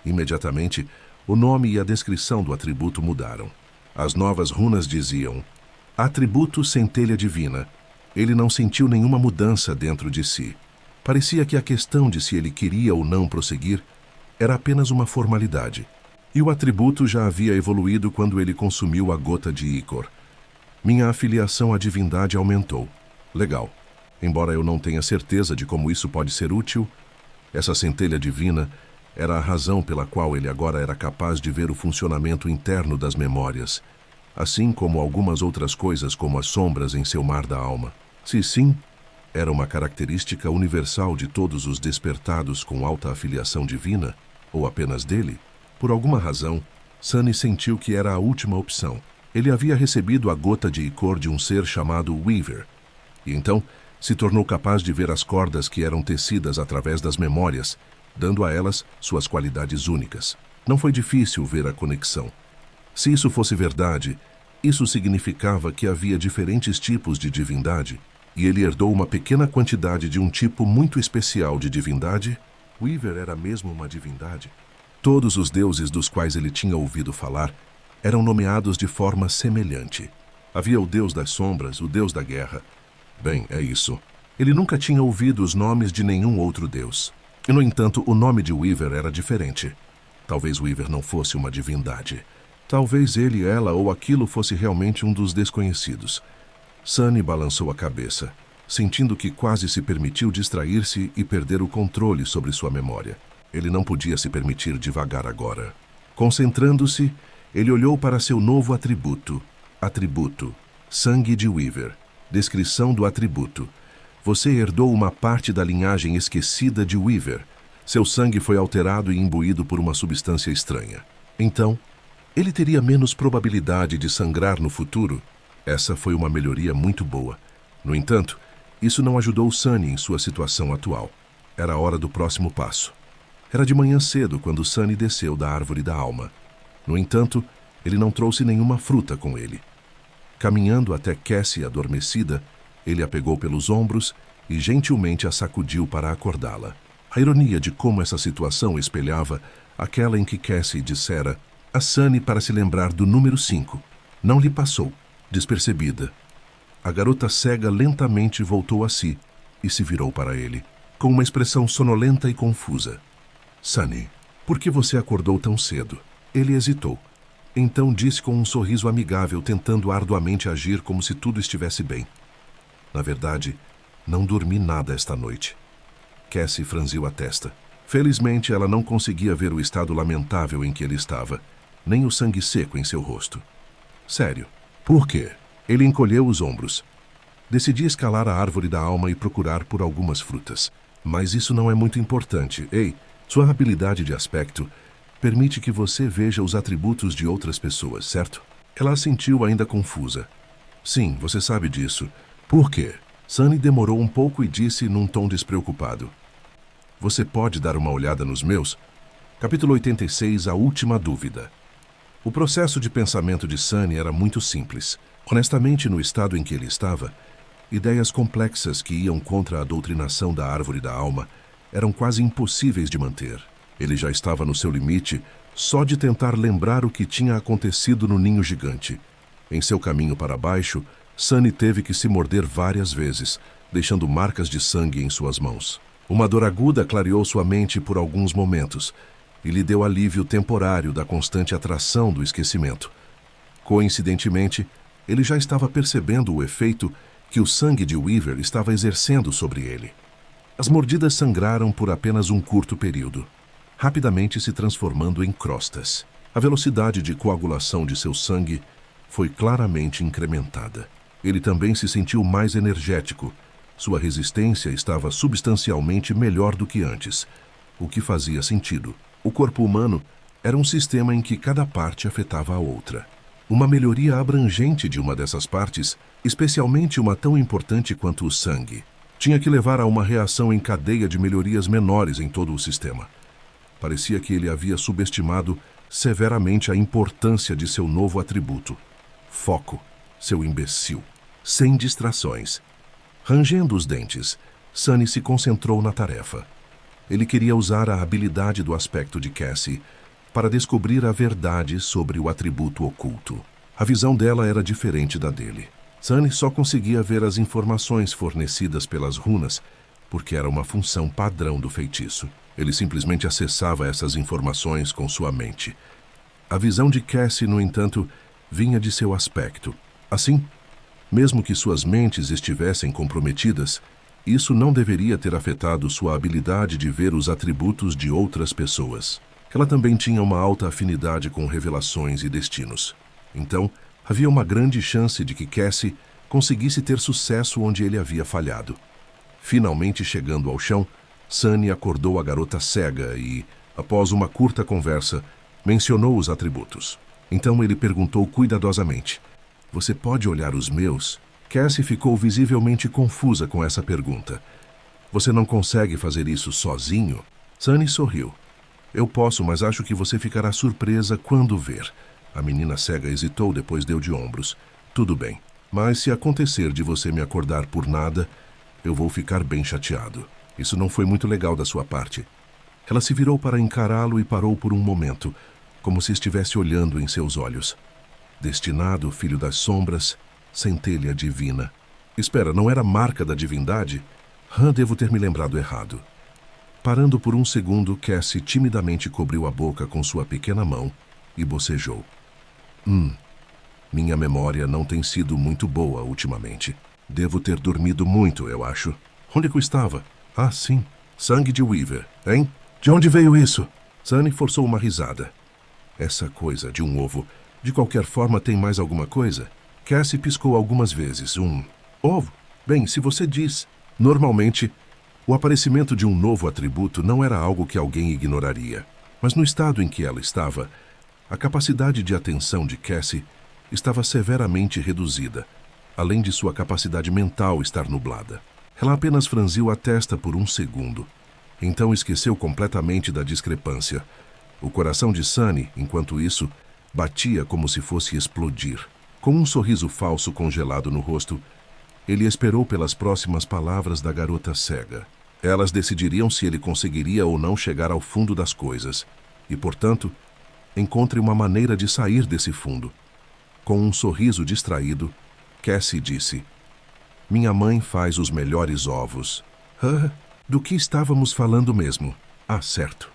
Imediatamente, o nome e a descrição do atributo mudaram. As novas runas diziam: atributo centelha divina. Ele não sentiu nenhuma mudança dentro de si. Parecia que a questão de se ele queria ou não prosseguir era apenas uma formalidade. E o atributo já havia evoluído quando ele consumiu a gota de ícor. Minha afiliação à divindade aumentou. Legal. Embora eu não tenha certeza de como isso pode ser útil, essa centelha divina era a razão pela qual ele agora era capaz de ver o funcionamento interno das memórias, assim como algumas outras coisas como as sombras em seu mar da alma. Se sim, era uma característica universal de todos os despertados com alta afiliação divina, ou apenas dele, por alguma razão, Sunny sentiu que era a última opção. Ele havia recebido a gota de ícor de um ser chamado Weaver, e então se tornou capaz de ver as cordas que eram tecidas através das memórias, dando a elas suas qualidades únicas. Não foi difícil ver a conexão. Se isso fosse verdade, isso significava que havia diferentes tipos de divindade, e ele herdou uma pequena quantidade de um tipo muito especial de divindade. Weaver era mesmo uma divindade. Todos os deuses dos quais ele tinha ouvido falar eram nomeados de forma semelhante. Havia o deus das sombras, o deus da guerra. Bem, é isso. Ele nunca tinha ouvido os nomes de nenhum outro deus. E, no entanto, o nome de Weaver era diferente. Talvez Weaver não fosse uma divindade. Talvez ele, ela ou aquilo fosse realmente um dos desconhecidos. Sunny balançou a cabeça, sentindo que quase se permitiu distrair-se e perder o controle sobre sua memória. Ele não podia se permitir divagar agora. Concentrando-se, ele olhou para seu novo atributo. Atributo. Sangue de Weaver. Descrição do atributo. Você herdou uma parte da linhagem esquecida de Weaver. Seu sangue foi alterado e imbuído por uma substância estranha. Então, ele teria menos probabilidade de sangrar no futuro? Essa foi uma melhoria muito boa. No entanto, isso não ajudou Sunny em sua situação atual. Era a hora do próximo passo. Era de manhã cedo quando Sunny desceu da árvore da alma. No entanto, ele não trouxe nenhuma fruta com ele. Caminhando até Cassie adormecida, ele a pegou pelos ombros e gentilmente a sacudiu para acordá-la. A ironia de como essa situação espelhava aquela em que Cassie dissera a Sunny para se lembrar do número 5. Não lhe passou, despercebida. A garota cega lentamente voltou a si e se virou para ele, com uma expressão sonolenta e confusa. Sunny, por que você acordou tão cedo? Ele hesitou. Então disse com um sorriso amigável, tentando arduamente agir como se tudo estivesse bem. Na verdade, não dormi nada esta noite. Cassie franziu a testa. Felizmente, ela não conseguia ver o estado lamentável em que ele estava, nem o sangue seco em seu rosto. Sério. Por quê? Ele encolheu os ombros. Decidi escalar a árvore da alma e procurar por algumas frutas. Mas isso não é muito importante. Ei, sua habilidade de aspecto permite que você veja os atributos de outras pessoas, certo? Ela assentiu ainda confusa. Sim, você sabe disso. Por quê? Sunny demorou um pouco e disse num tom despreocupado. Você pode dar uma olhada nos meus? Capítulo 86, a última dúvida. O processo de pensamento de Sunny era muito simples. Honestamente, no estado em que ele estava, ideias complexas que iam contra a doutrinação da árvore da alma eram quase impossíveis de manter. Ele já estava no seu limite só de tentar lembrar o que tinha acontecido no ninho gigante. Em seu caminho para baixo, Sunny teve que se morder várias vezes, deixando marcas de sangue em suas mãos. Uma dor aguda clareou sua mente por alguns momentos e lhe deu alívio temporário da constante atração do esquecimento. Coincidentemente, ele já estava percebendo o efeito que o sangue de Weaver estava exercendo sobre ele. As mordidas sangraram por apenas um curto período, rapidamente se transformando em crostas. A velocidade de coagulação de seu sangue foi claramente incrementada. Ele também se sentiu mais energético. Sua resistência estava substancialmente melhor do que antes, o que fazia sentido. O corpo humano Era um sistema em que cada parte afetava a outra. Uma melhoria abrangente de uma dessas partes, especialmente uma tão importante quanto o sangue, tinha que levar a uma reação em cadeia de melhorias menores em todo o sistema. Parecia que ele havia subestimado severamente a importância de seu novo atributo. Foco, seu imbecil. Sem distrações. Rangendo os dentes, Sunny se concentrou na tarefa. Ele queria usar a habilidade do aspecto de Cassie para descobrir a verdade sobre o atributo oculto. A visão dela era diferente da dele. Sunny só conseguia ver as informações fornecidas pelas runas, porque era uma função padrão do feitiço. Ele simplesmente acessava essas informações com sua mente. A visão de Cassie, no entanto, vinha de seu aspecto. Assim, mesmo que suas mentes estivessem comprometidas, isso não deveria ter afetado sua habilidade de ver os atributos de outras pessoas. Ela também tinha uma alta afinidade com revelações e destinos. Então, havia uma grande chance de que Cassie conseguisse ter sucesso onde ele havia falhado. Finalmente chegando ao chão, Sunny acordou a garota cega e, após uma curta conversa, mencionou os atributos. Então ele perguntou cuidadosamente: "Você pode olhar os meus?" Cassie ficou visivelmente confusa com essa pergunta. "Você não consegue fazer isso sozinho?" Sunny sorriu. "Eu posso, mas acho que você ficará surpresa quando ver." A menina cega hesitou, depois deu de ombros. "Tudo bem, mas se acontecer de você me acordar por nada, eu vou ficar bem chateado. Isso não foi muito legal da sua parte." Ela se virou para encará-lo e parou por um momento, como se estivesse olhando em seus olhos. Destinado, filho das sombras, centelha divina. Espera, não era marca da divindade? Devo ter me lembrado errado. Parando por um segundo, Cassie timidamente cobriu a boca com sua pequena mão e bocejou. Minha memória não tem sido muito boa ultimamente. Devo ter dormido muito, eu acho. Onde eu estava? Ah, sim. Sangue de Weaver, hein? De onde veio isso? Sunny forçou uma risada. Essa coisa de um ovo. De qualquer forma, tem mais alguma coisa? Cassie piscou algumas vezes. Ovo? Bem, se você diz. Normalmente, o aparecimento de um novo atributo não era algo que alguém ignoraria. Mas no estado em que ela estava, a capacidade de atenção de Cassie estava severamente reduzida, além de sua capacidade mental estar nublada. Ela apenas franziu a testa por um segundo. Então esqueceu completamente da discrepância. O coração de Sunny, enquanto isso, batia como se fosse explodir. Com um sorriso falso congelado no rosto, ele esperou pelas próximas palavras da garota cega. Elas decidiriam se ele conseguiria ou não chegar ao fundo das coisas. E, portanto, encontre uma maneira de sair desse fundo. Com um sorriso distraído, Cassie disse: "Minha mãe faz os melhores ovos." Do que estávamos falando mesmo? Ah, certo.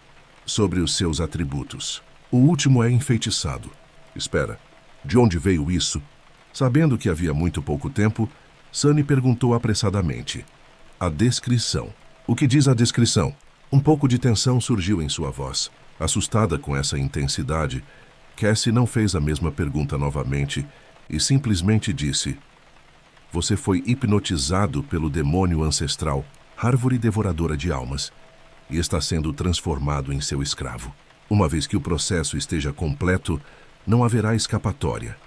Sobre os seus atributos. O último é enfeitiçado. Espera, de onde veio isso? Sabendo que havia muito pouco tempo, Sunny perguntou apressadamente. A descrição. O que diz a descrição? Um pouco de tensão surgiu em sua voz. Assustada com essa intensidade, Cassie não fez a mesma pergunta novamente e simplesmente disse: "Você foi hipnotizado pelo demônio ancestral, árvore devoradora de almas, e está sendo transformado em seu escravo. Uma vez que o processo esteja completo, não haverá escapatória."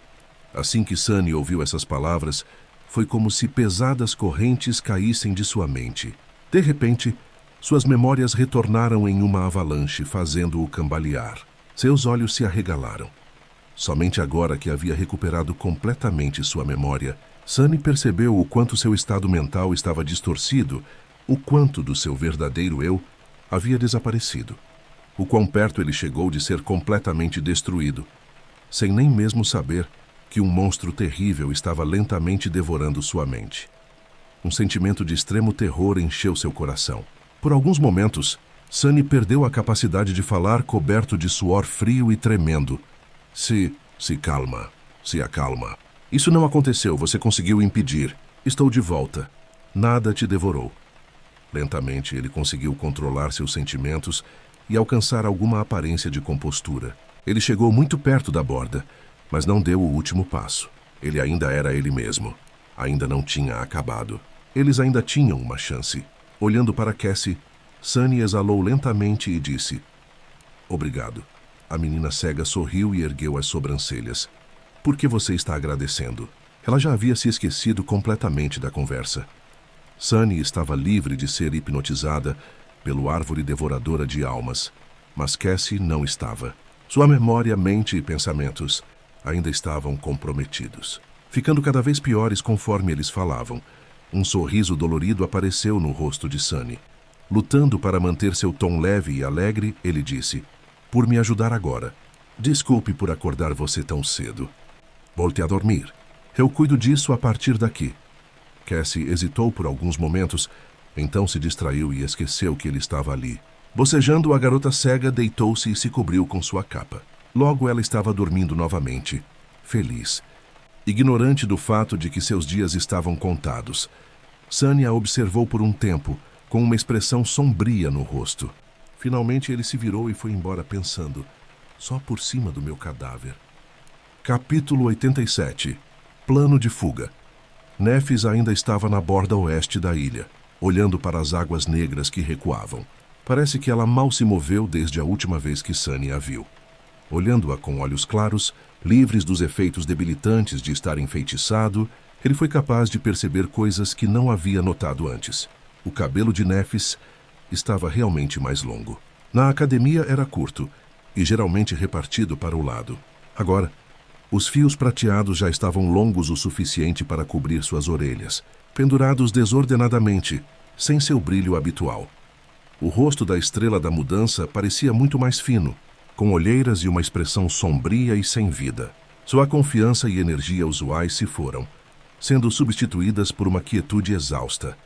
Assim que Sunny ouviu essas palavras, foi como se pesadas correntes caíssem de sua mente. De repente, suas memórias retornaram em uma avalanche, fazendo-o cambalear. Seus olhos se arregalaram. Somente agora que havia recuperado completamente sua memória, Sunny percebeu o quanto seu estado mental estava distorcido, o quanto do seu verdadeiro eu havia desaparecido. O quão perto ele chegou de ser completamente destruído, sem nem mesmo saber que um monstro terrível estava lentamente devorando sua mente. Um sentimento de extremo terror encheu seu coração. Por alguns momentos, Sunny perdeu a capacidade de falar, coberto de suor frio e tremendo. Se acalma. Isso não aconteceu, você conseguiu impedir. Estou de volta. Nada te devorou. Lentamente, ele conseguiu controlar seus sentimentos e alcançar alguma aparência de compostura. Ele chegou muito perto da borda, mas não deu o último passo. Ele ainda era ele mesmo. Ainda não tinha acabado. Eles ainda tinham uma chance. Olhando para Cassie, Sunny exalou lentamente e disse: "Obrigado." A menina cega sorriu e ergueu as sobrancelhas. Por que você está agradecendo? Ela já havia se esquecido completamente da conversa. Sunny estava livre de ser hipnotizada pelo árvore devoradora de almas, mas Cassie não estava. Sua memória, mente e pensamentos ainda estavam comprometidos, ficando cada vez piores conforme eles falavam. Um sorriso dolorido apareceu no rosto de Sunny. Lutando para manter seu tom leve e alegre, ele disse: "Por me ajudar agora. Desculpe por acordar você tão cedo. Volte a dormir. Eu cuido disso a partir daqui." Cassie hesitou por alguns momentos, então se distraiu e esqueceu que ele estava ali. Bocejando, a garota cega deitou-se e se cobriu com sua capa. Logo ela estava dormindo novamente, feliz, ignorante do fato de que seus dias estavam contados. Sunny a observou por um tempo, com uma expressão sombria no rosto. Finalmente ele se virou e foi embora pensando: só por cima do meu cadáver. Capítulo 87. Plano de fuga. Nephis ainda estava na borda oeste da ilha, olhando para as águas negras que recuavam. Parece que ela mal se moveu desde a última vez que Sunny a viu. Olhando-a com olhos claros, livres dos efeitos debilitantes de estar enfeitiçado, ele foi capaz de perceber coisas que não havia notado antes. O cabelo de Nephis estava realmente mais longo. Na academia era curto e geralmente repartido para o lado. Agora, os fios prateados já estavam longos o suficiente para cobrir suas orelhas, pendurados desordenadamente, sem seu brilho habitual. O rosto da estrela da mudança parecia muito mais fino, com olheiras e uma expressão sombria e sem vida. Sua confiança e energia usuais se foram, sendo substituídas por uma quietude exausta.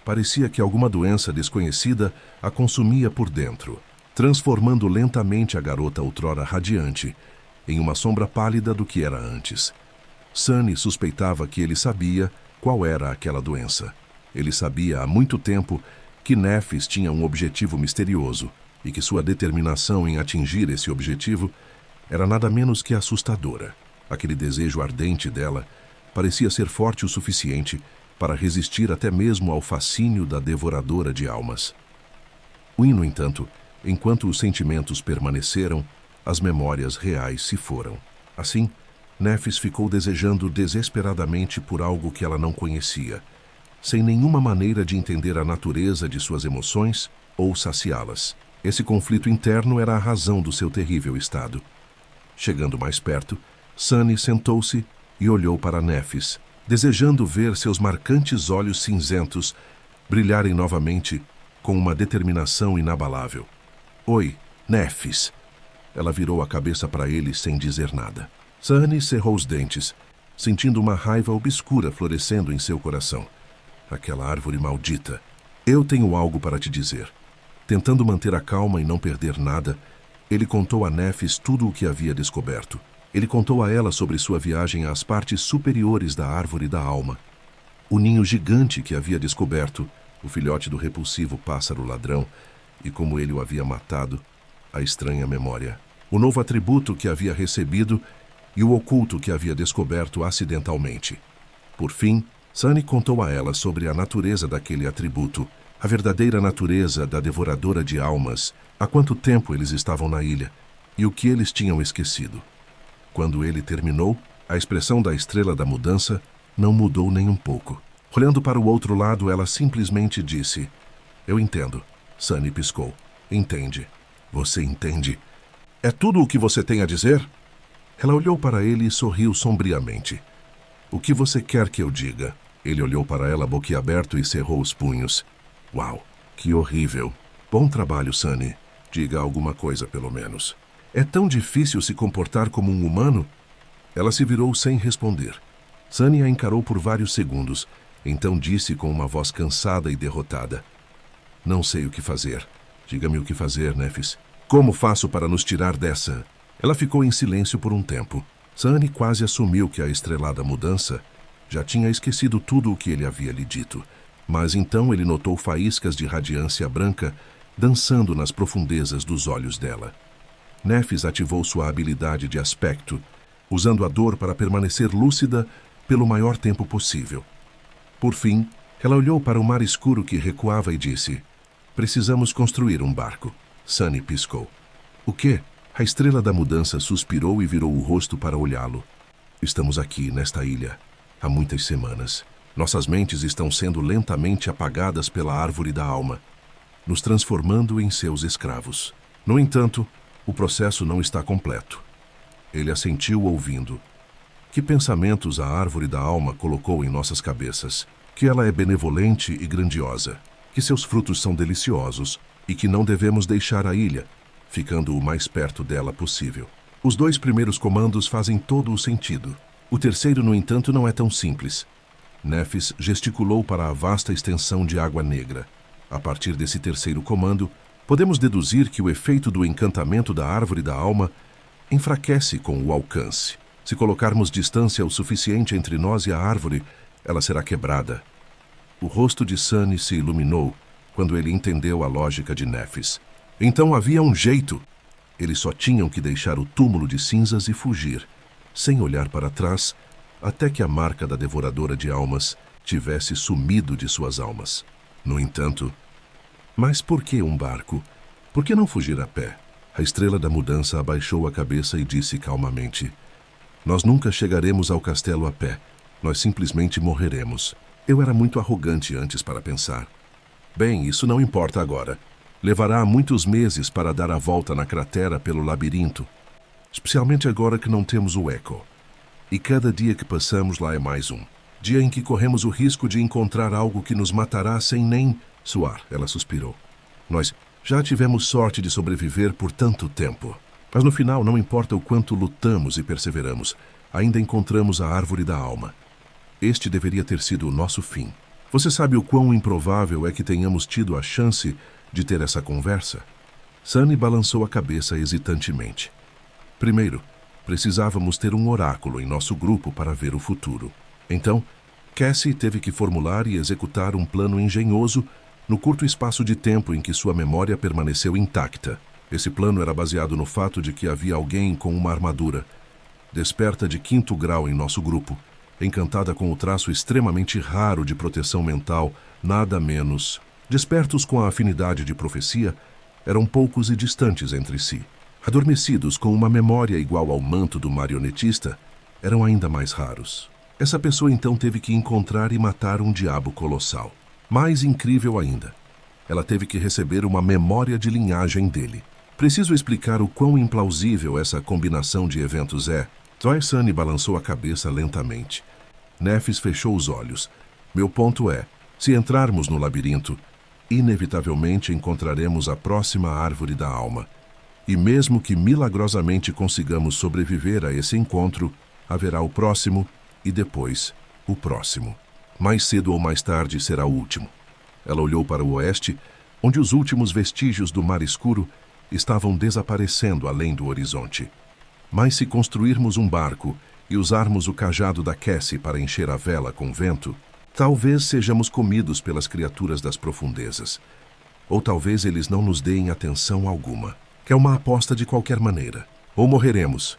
Parecia que alguma doença desconhecida a consumia por dentro, transformando lentamente a garota outrora radiante em uma sombra pálida do que era antes. Sunny suspeitava que ele sabia qual era aquela doença. Ele sabia há muito tempo que Nephis tinha um objetivo misterioso e que sua determinação em atingir esse objetivo era nada menos que assustadora. Aquele desejo ardente dela parecia ser forte o suficiente para resistir até mesmo ao fascínio da devoradora de almas. No entanto, enquanto os sentimentos permaneceram, as memórias reais se foram. Assim, Nephis ficou desejando desesperadamente por algo que ela não conhecia, sem nenhuma maneira de entender a natureza de suas emoções ou saciá-las. Esse conflito interno era a razão do seu terrível estado. Chegando mais perto, Sunny sentou-se e olhou para Nephis, desejando ver seus marcantes olhos cinzentos brilharem novamente com uma determinação inabalável. "Oi, Nephis." Ela virou a cabeça para ele sem dizer nada. Sunny cerrou os dentes, sentindo uma raiva obscura florescendo em seu coração. Aquela árvore maldita. "Eu tenho algo para te dizer." Tentando manter a calma e não perder nada, ele contou a Nephis tudo o que havia descoberto. Ele contou a ela sobre sua viagem às partes superiores da árvore da alma, o ninho gigante que havia descoberto, o filhote do repulsivo pássaro ladrão, e como ele o havia matado, a estranha memória, o novo atributo que havia recebido e o oculto que havia descoberto acidentalmente. Por fim, Sunny contou a ela sobre a natureza daquele atributo, a verdadeira natureza da devoradora de almas, há quanto tempo eles estavam na ilha e o que eles tinham esquecido. Quando ele terminou, a expressão da estrela da mudança não mudou nem um pouco. Olhando para o outro lado, ela simplesmente disse: "Eu entendo." Sunny piscou. "Entende? Você entende? É tudo o que você tem a dizer?" Ela olhou para ele e sorriu sombriamente. "O que você quer que eu diga?" Ele olhou para ela boquiaberto e cerrou os punhos. "Uau, que horrível. Bom trabalho, Sunny. Diga alguma coisa, pelo menos. É tão difícil se comportar como um humano?" Ela se virou sem responder. Sunny a encarou por vários segundos, então disse com uma voz cansada e derrotada: "Não sei o que fazer. Diga-me o que fazer, Nephis. Como faço para nos tirar dessa?" Ela ficou em silêncio por um tempo. Sunny quase assumiu que a estrelada mudança já tinha esquecido tudo o que ele havia lhe dito. Mas então ele notou faíscas de radiância branca dançando nas profundezas dos olhos dela. Nephis ativou sua habilidade de aspecto, usando a dor para permanecer lúcida pelo maior tempo possível. Por fim, ela olhou para o mar escuro que recuava e disse: "Precisamos construir um barco." Sunny piscou. "O quê?" A estrela da mudança suspirou e virou o rosto para olhá-lo. Estamos aqui, nesta ilha, há muitas semanas. Nossas mentes estão sendo lentamente apagadas pela árvore da alma, nos transformando em seus escravos. No entanto, o processo não está completo. Ele assentiu ouvindo. Que pensamentos a árvore da alma colocou em nossas cabeças? Que ela é benevolente e grandiosa, que seus frutos são deliciosos e que não devemos deixar a ilha, ficando o mais perto dela possível. Os 2 primeiros comandos fazem todo o sentido. O terceiro, no entanto, não é tão simples. Nefis gesticulou para a vasta extensão de água negra. A partir desse terceiro comando, podemos deduzir que o efeito do encantamento da árvore da alma enfraquece com o alcance. Se colocarmos distância o suficiente entre nós e a árvore, ela será quebrada. O rosto de Sunny se iluminou quando ele entendeu a lógica de Nefis. Então havia um jeito. Eles só tinham que deixar o túmulo de cinzas e fugir, sem olhar para trás, até que a marca da devoradora de almas tivesse sumido de suas almas. No entanto, mas por que um barco? Por que não fugir a pé? A estrela da mudança abaixou a cabeça e disse calmamente: Nós nunca chegaremos ao castelo a pé. Nós simplesmente morreremos. Eu era muito arrogante antes para pensar. Bem, isso não importa agora. Levará muitos meses para dar a volta na cratera pelo labirinto, especialmente agora que não temos o Echo. E cada dia que passamos lá é mais um. Dia em que corremos o risco de encontrar algo que nos matará sem nem suar. Ela suspirou. Nós já tivemos sorte de sobreviver por tanto tempo. Mas no final, não importa o quanto lutamos e perseveramos, ainda encontramos a árvore da alma. Este deveria ter sido o nosso fim. Você sabe o quão improvável é que tenhamos tido a chance de ter essa conversa? Sunny balançou a cabeça hesitantemente. Primeiro, precisávamos ter um oráculo em nosso grupo para ver o futuro. Então, Cassie teve que formular e executar um plano engenhoso no curto espaço de tempo em que sua memória permaneceu intacta. Esse plano era baseado no fato de que havia alguém com uma armadura, desperta de 5º grau em nosso grupo, encantada com o traço extremamente raro de proteção mental, nada menos. Despertos com a afinidade de profecia, eram poucos e distantes entre si. Adormecidos com uma memória igual ao manto do marionetista, eram ainda mais raros. Essa pessoa então teve que encontrar e matar um diabo colossal. Mais incrível ainda, ela teve que receber uma memória de linhagem dele. Preciso explicar o quão implausível essa combinação de eventos é. Sunny balançou a cabeça lentamente. Nefis fechou os olhos. Meu ponto é, se entrarmos no labirinto, inevitavelmente encontraremos a próxima árvore da alma. E mesmo que milagrosamente consigamos sobreviver a esse encontro, haverá o próximo e depois o próximo. Mais cedo ou mais tarde será o último. Ela olhou para o oeste, onde os últimos vestígios do mar escuro estavam desaparecendo além do horizonte. Mas se construirmos um barco e usarmos o cajado da Cassie para encher a vela com vento, talvez sejamos comidos pelas criaturas das profundezas. Ou talvez eles não nos deem atenção alguma. É uma aposta de qualquer maneira. Ou morreremos,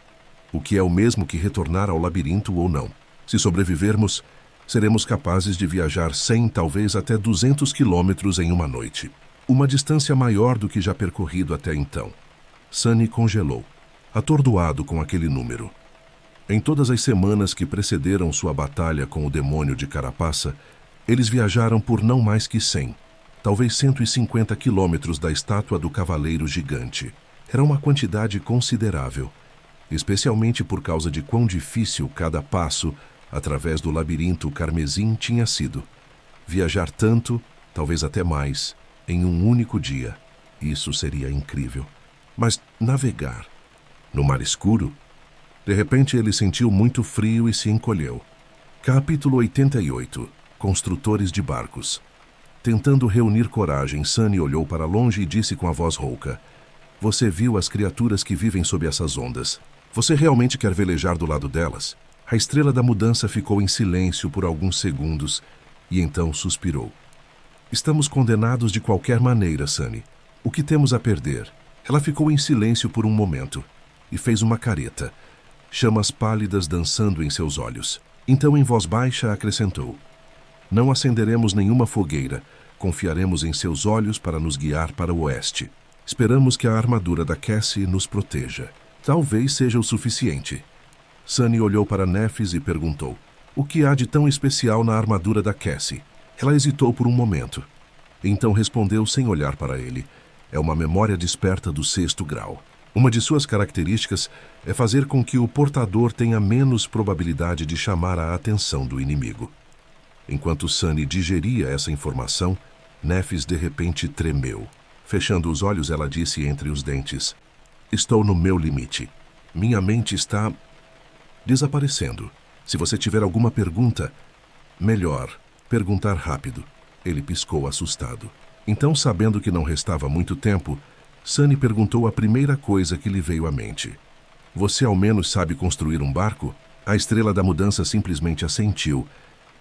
o que é o mesmo que retornar ao labirinto ou não. Se sobrevivermos, seremos capazes de viajar 100, talvez até 200 quilômetros em uma noite. Uma distância maior do que já percorrido até então. Sunny congelou, atordoado com aquele número. Em todas as semanas que precederam sua batalha com o demônio de carapaça, eles viajaram por não mais que 100, talvez 150 quilômetros da estátua do cavaleiro gigante. Era uma quantidade considerável, especialmente por causa de quão difícil cada passo através do labirinto carmesim tinha sido. Viajar tanto, talvez até mais, em um único dia. Isso seria incrível. Mas navegar no mar escuro? De repente ele sentiu muito frio e se encolheu. Capítulo 88. Construtores de barcos. Tentando reunir coragem, Sunny olhou para longe e disse com a voz rouca: Você viu as criaturas que vivem sob essas ondas. Você realmente quer velejar do lado delas? A estrela da mudança ficou em silêncio por alguns segundos e então suspirou. Estamos condenados de qualquer maneira, Sunny. O que temos a perder? Ela ficou em silêncio por um momento e fez uma careta, chamas pálidas dançando em seus olhos. Então, em voz baixa, acrescentou: Não acenderemos nenhuma fogueira. Confiaremos em seus olhos para nos guiar para o oeste. Esperamos que a armadura da Cassie nos proteja. Talvez seja o suficiente. Sunny olhou para Nefis e perguntou: o que há de tão especial na armadura da Cassie? Ela hesitou por um momento. Então respondeu sem olhar para ele: é uma memória desperta do 6º grau. Uma de suas características é fazer com que o portador tenha menos probabilidade de chamar a atenção do inimigo. Enquanto Sunny digeria essa informação, Nefis de repente tremeu. Fechando os olhos, ela disse entre os dentes: estou no meu limite. Minha mente está desaparecendo. Se você tiver alguma pergunta, melhor perguntar rápido. Ele piscou assustado. Então, sabendo que não restava muito tempo, Sunny perguntou a primeira coisa que lhe veio à mente. Você ao menos sabe construir um barco? A Estrela da Mudança simplesmente assentiu,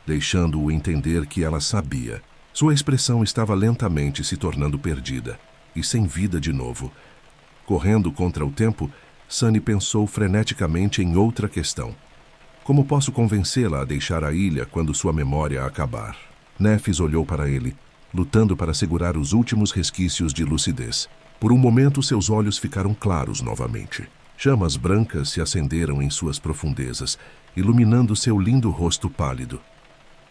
deixando-o entender que ela sabia. Sua expressão estava lentamente se tornando perdida, e sem vida de novo. Correndo contra o tempo, Sunny pensou freneticamente em outra questão. Como posso convencê-la a deixar a ilha quando sua memória acabar? Nefis olhou para ele, lutando para segurar os últimos resquícios de lucidez. Por um momento, seus olhos ficaram claros novamente. Chamas brancas se acenderam em suas profundezas, iluminando seu lindo rosto pálido.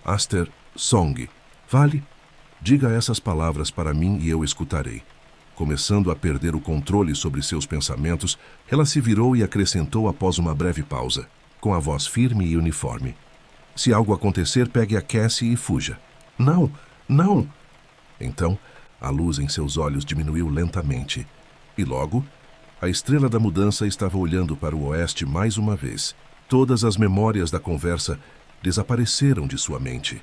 Aster Song, vale? Diga essas palavras para mim e eu escutarei. Começando a perder o controle sobre seus pensamentos, ela se virou e acrescentou após uma breve pausa, com a voz firme e uniforme: se algo acontecer, pegue a Cassie e fuja. Não, não! Então, a luz em seus olhos diminuiu lentamente, e logo, a Estrela da Mudança estava olhando para o oeste mais uma vez. Todas as memórias da conversa desapareceram de sua mente.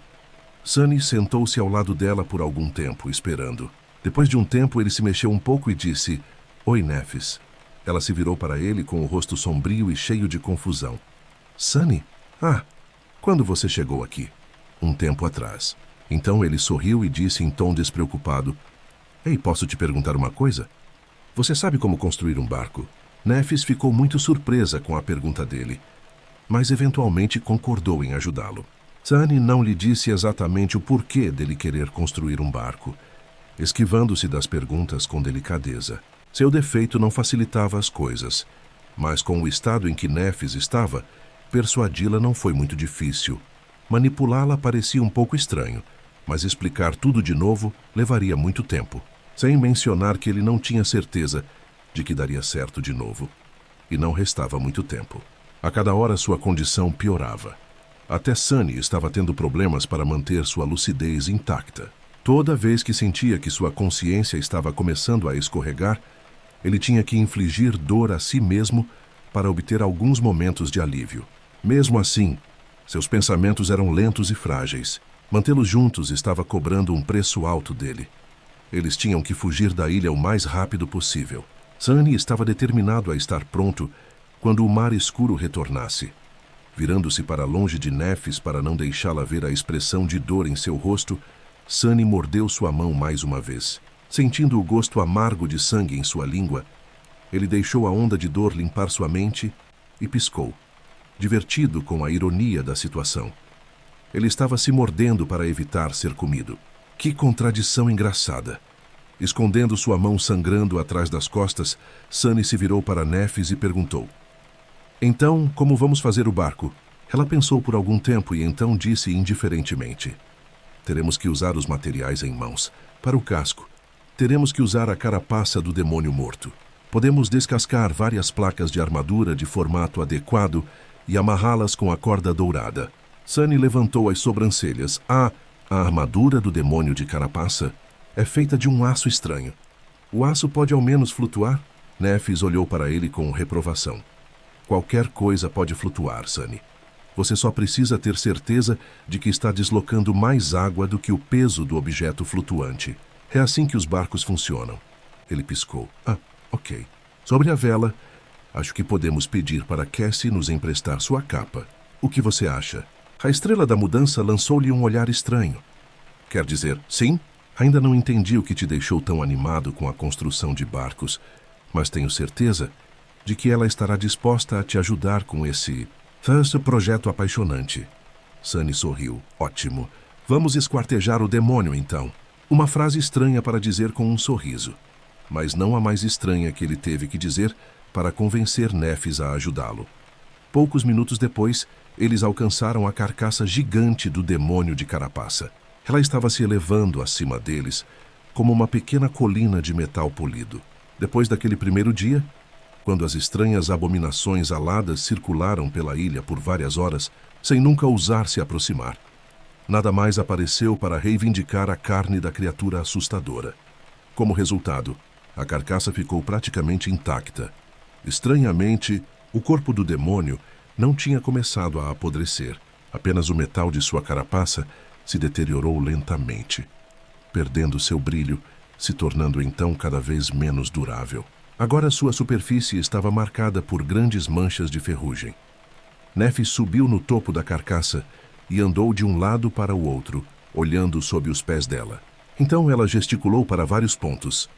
Sunny sentou-se ao lado dela por algum tempo, esperando. Depois de um tempo, ele se mexeu um pouco e disse: oi, Nefis. Ela se virou para ele com o rosto sombrio e cheio de confusão. Sunny? Ah, quando você chegou aqui? Um tempo atrás. Então ele sorriu e disse em tom despreocupado: ei, posso te perguntar uma coisa? Você sabe como construir um barco? Nefis ficou muito surpresa com a pergunta dele, mas eventualmente concordou em ajudá-lo. Sunny não lhe disse exatamente o porquê dele querer construir um barco, esquivando-se das perguntas com delicadeza. Seu defeito não facilitava as coisas, mas com o estado em que Nefis estava, persuadi-la não foi muito difícil. Manipulá-la parecia um pouco estranho, mas explicar tudo de novo levaria muito tempo, sem mencionar que ele não tinha certeza de que daria certo de novo. E não restava muito tempo. A cada hora sua condição piorava. Até Sunny estava tendo problemas para manter sua lucidez intacta. Toda vez que sentia que sua consciência estava começando a escorregar, ele tinha que infligir dor a si mesmo para obter alguns momentos de alívio. Mesmo assim, seus pensamentos eram lentos e frágeis. Mantê-los juntos estava cobrando um preço alto dele. Eles tinham que fugir da ilha o mais rápido possível. Sunny estava determinado a estar pronto quando o mar escuro retornasse. Virando-se para longe de Nefis para não deixá-la ver a expressão de dor em seu rosto, Sunny mordeu sua mão mais uma vez. Sentindo o gosto amargo de sangue em sua língua, ele deixou a onda de dor limpar sua mente e piscou, divertido com a ironia da situação. Ele estava se mordendo para evitar ser comido. Que contradição engraçada! Escondendo sua mão sangrando atrás das costas, Sunny se virou para Nefis e perguntou: então, como vamos fazer o barco? Ela pensou por algum tempo e então disse indiferentemente: teremos que usar os materiais em mãos. Para o casco, teremos que usar a carapaça do demônio morto. Podemos descascar várias placas de armadura de formato adequado e amarrá-las com a corda dourada. Sunny levantou as sobrancelhas. A armadura do demônio de carapaça é feita de um aço estranho. O aço pode ao menos flutuar? Nefis olhou para ele com reprovação. Qualquer coisa pode flutuar, Sunny. Você só precisa ter certeza de que está deslocando mais água do que o peso do objeto flutuante. É assim que os barcos funcionam. Ele piscou. Ah, ok. Sobre a vela, acho que podemos pedir para Cassie nos emprestar sua capa. O que você acha? A Estrela da Mudança lançou-lhe um olhar estranho. Quer dizer, sim? Ainda não entendi o que te deixou tão animado com a construção de barcos, mas tenho certeza de que ela estará disposta a te ajudar com esse projeto apaixonante. Sunny sorriu. Ótimo. Vamos esquartejar o demônio, então. Uma frase estranha para dizer com um sorriso. mas não a mais estranha que ele teve que dizer para convencer Nefis a ajudá-lo. Poucos minutos depois, eles alcançaram a carcaça gigante do demônio de carapaça. Ela estava se elevando acima deles, como uma pequena colina de metal polido. Depois daquele primeiro dia, quando as estranhas abominações aladas circularam pela ilha por várias horas, sem nunca ousar se aproximar, nada mais apareceu para reivindicar a carne da criatura assustadora. Como resultado, a carcaça ficou praticamente intacta. Estranhamente, o corpo do demônio não tinha começado a apodrecer. Apenas o metal de sua carapaça se deteriorou lentamente, perdendo seu brilho, se tornando então cada vez menos durável. Agora sua superfície estava marcada por grandes manchas de ferrugem. Nefis subiu no topo da carcaça e andou de um lado para o outro, olhando sob os pés dela. Então ela gesticulou para vários pontos.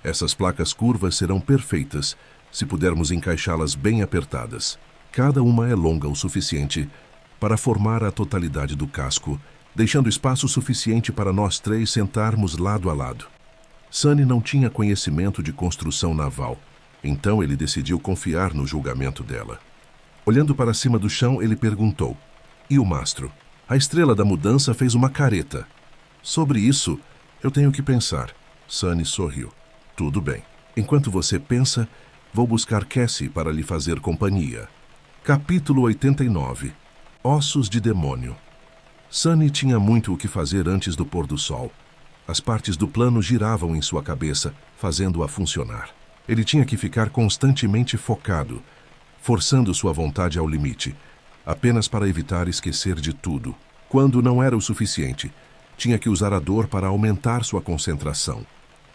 Essas placas curvas serão perfeitas se pudermos encaixá-las bem apertadas. Cada uma é longa o suficiente para formar a totalidade do casco, deixando espaço suficiente para nós três sentarmos lado a lado. Sunny não tinha conhecimento de construção naval, então ele decidiu confiar no julgamento dela. Olhando para cima do chão, ele perguntou: "E o mastro? A estrela da mudança fez uma careta. Sobre isso, eu tenho que pensar." Sunny sorriu. "Tudo bem. Enquanto você pensa, vou buscar Cassie para lhe fazer companhia." Capítulo 89. Ossos de demônio. Sunny tinha muito o que fazer antes do pôr do sol. As partes do plano giravam em sua cabeça, fazendo-a funcionar. Ele tinha que ficar constantemente focado, forçando sua vontade ao limite, apenas para evitar esquecer de tudo. Quando não era o suficiente, tinha que usar a dor para aumentar sua concentração.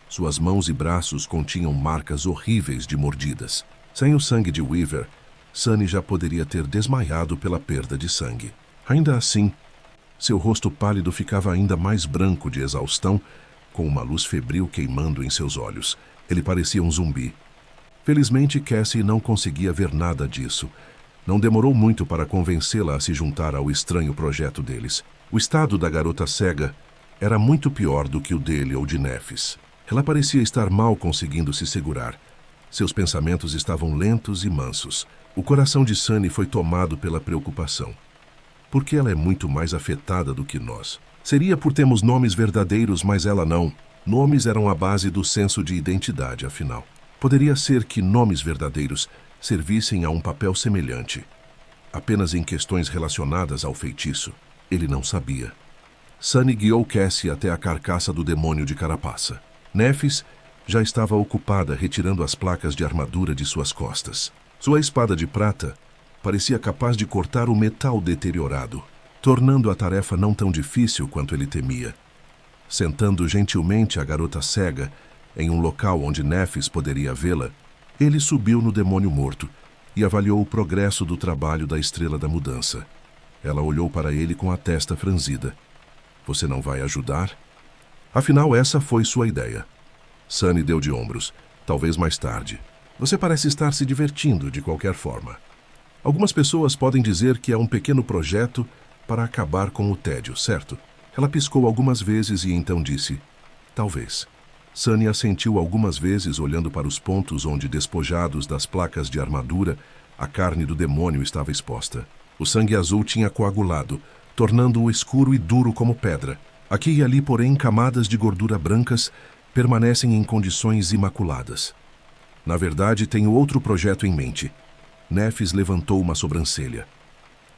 Suas mãos e braços continham marcas horríveis de mordidas. Sem o sangue de Weaver, Sunny já poderia ter desmaiado pela perda de sangue. Ainda assim, seu rosto pálido ficava ainda mais branco de exaustão, com uma luz febril queimando em seus olhos. Ele parecia um zumbi. Felizmente, Cassie não conseguia ver nada disso. Não demorou muito para convencê-la a se juntar ao estranho projeto deles. O estado da garota cega era muito pior do que o dele ou de Nefis. Ela parecia estar mal conseguindo se segurar. Seus pensamentos estavam lentos e mansos. O coração de Sunny foi tomado pela preocupação. Por que ela é muito mais afetada do que nós? Seria por termos nomes verdadeiros, mas ela não. Nomes eram a base do senso de identidade, afinal. Poderia ser que nomes verdadeiros servissem a um papel semelhante, apenas em questões relacionadas ao feitiço. Ele não sabia. Sunny guiou Cassie até a carcaça do demônio de carapaça. Nefis já estava ocupada retirando as placas de armadura de suas costas. Sua espada de prata parecia capaz de cortar o metal deteriorado, tornando a tarefa não tão difícil quanto ele temia. Sentando gentilmente a garota cega em um local onde Nefis poderia vê-la, ele subiu no demônio morto e avaliou o progresso do trabalho da estrela da mudança. Ela olhou para ele com a testa franzida. "Você não vai ajudar?" Afinal, essa foi sua ideia. Sunny deu de ombros. "Talvez mais tarde. Você parece estar se divertindo de qualquer forma. Algumas pessoas podem dizer que é um pequeno projeto para acabar com o tédio, certo?" Ela piscou algumas vezes e então disse: "Talvez." Sunny assentiu algumas vezes, olhando para os pontos onde, despojados das placas de armadura, a carne do demônio estava exposta. O sangue azul tinha coagulado, tornando-o escuro e duro como pedra. Aqui e ali, porém, camadas de gordura brancas permanecem em condições imaculadas. "Na verdade, tenho outro projeto em mente." Nefis levantou uma sobrancelha.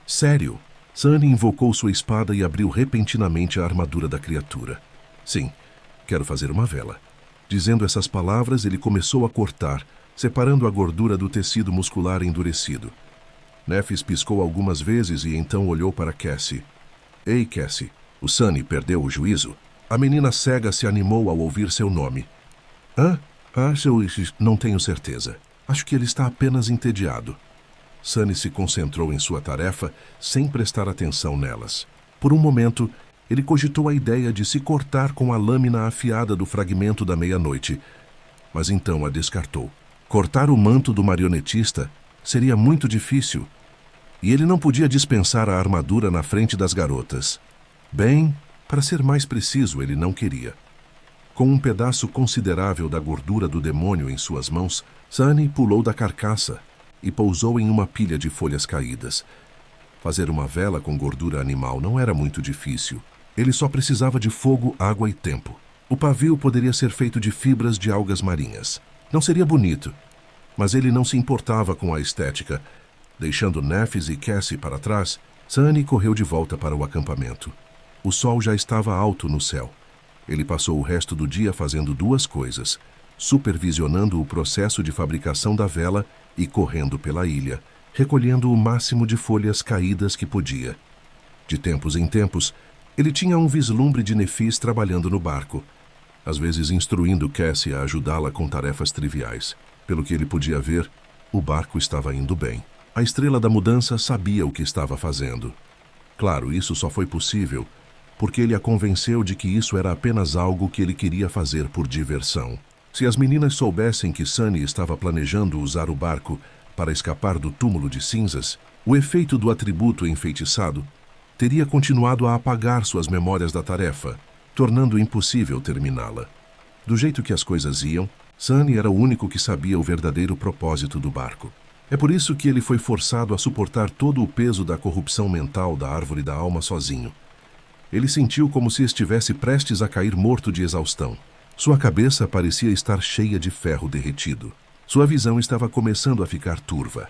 "Sério?" Sunny invocou sua espada e abriu repentinamente a armadura da criatura. "Sim, quero fazer uma vela." Dizendo essas palavras, ele começou a cortar, separando a gordura do tecido muscular endurecido. Nefis piscou algumas vezes e então olhou para Cassie. "Ei, Cassie." O Sunny perdeu o juízo. A menina cega se animou ao ouvir seu nome. "Hã? Não tenho certeza. Acho que ele está apenas entediado." Sunny se concentrou em sua tarefa, sem prestar atenção nelas. Por um momento, ele cogitou a ideia de se cortar com a lâmina afiada do fragmento da meia-noite, mas então a descartou. Cortar o manto do marionetista seria muito difícil, e ele não podia dispensar a armadura na frente das garotas. Bem, para ser mais preciso, ele não queria. Com um pedaço considerável da gordura do demônio em suas mãos, Sunny pulou da carcaça e pousou em uma pilha de folhas caídas. Fazer uma vela com gordura animal não era muito difícil. Ele só precisava de fogo, água e tempo. O pavio poderia ser feito de fibras de algas marinhas. Não seria bonito, mas ele não se importava com a estética. Deixando Nephis e Cassie para trás, Sunny correu de volta para o acampamento. O sol já estava alto no céu. Ele passou o resto do dia fazendo duas coisas: supervisionando o processo de fabricação da vela e correndo pela ilha, recolhendo o máximo de folhas caídas que podia. De tempos em tempos, ele tinha um vislumbre de Nephis trabalhando no barco, às vezes instruindo Cassie a ajudá-la com tarefas triviais. Pelo que ele podia ver, o barco estava indo bem. A estrela da mudança sabia o que estava fazendo. Claro, isso só foi possível porque ele a convenceu de que isso era apenas algo que ele queria fazer por diversão. Se as meninas soubessem que Sunny estava planejando usar o barco para escapar do túmulo de cinzas, o efeito do atributo enfeitiçado teria continuado a apagar suas memórias da tarefa, tornando impossível terminá-la. Do jeito que as coisas iam, Sunny era o único que sabia o verdadeiro propósito do barco. É por isso que ele foi forçado a suportar todo o peso da corrupção mental da árvore da alma sozinho. Ele sentiu como se estivesse prestes a cair morto de exaustão. Sua cabeça parecia estar cheia de ferro derretido. Sua visão estava começando a ficar turva.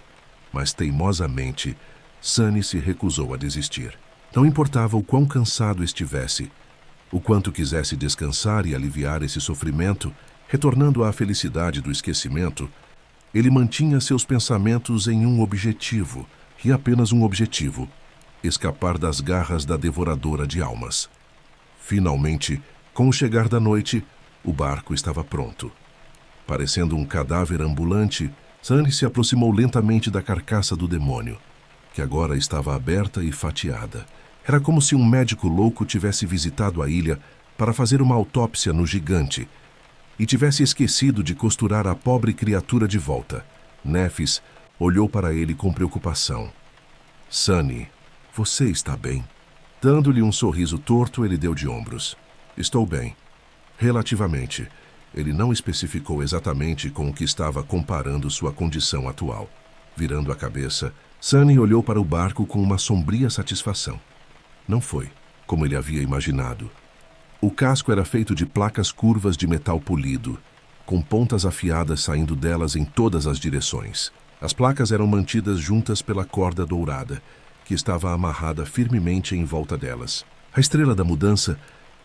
Mas teimosamente, Sunny se recusou a desistir. Não importava o quão cansado estivesse, o quanto quisesse descansar e aliviar esse sofrimento, retornando à felicidade do esquecimento, ele mantinha seus pensamentos em um objetivo, e apenas um objetivo: escapar das garras da devoradora de almas. Finalmente, com o chegar da noite, o barco estava pronto. Parecendo um cadáver ambulante, Sunny se aproximou lentamente da carcaça do demônio, que agora estava aberta e fatiada. Era como se um médico louco tivesse visitado a ilha para fazer uma autópsia no gigante e tivesse esquecido de costurar a pobre criatura de volta. Nephis olhou para ele com preocupação. Sunny, você está bem? Dando-lhe um sorriso torto, ele deu de ombros. Estou bem. Relativamente. Ele não especificou exatamente com o que estava comparando sua condição atual. Virando a cabeça, Sunny olhou para o barco com uma sombria satisfação. Não foi como ele havia imaginado. O casco era feito de placas curvas de metal polido, com pontas afiadas saindo delas em todas as direções. As placas eram mantidas juntas pela corda dourada, que estava amarrada firmemente em volta delas. A estrela da mudança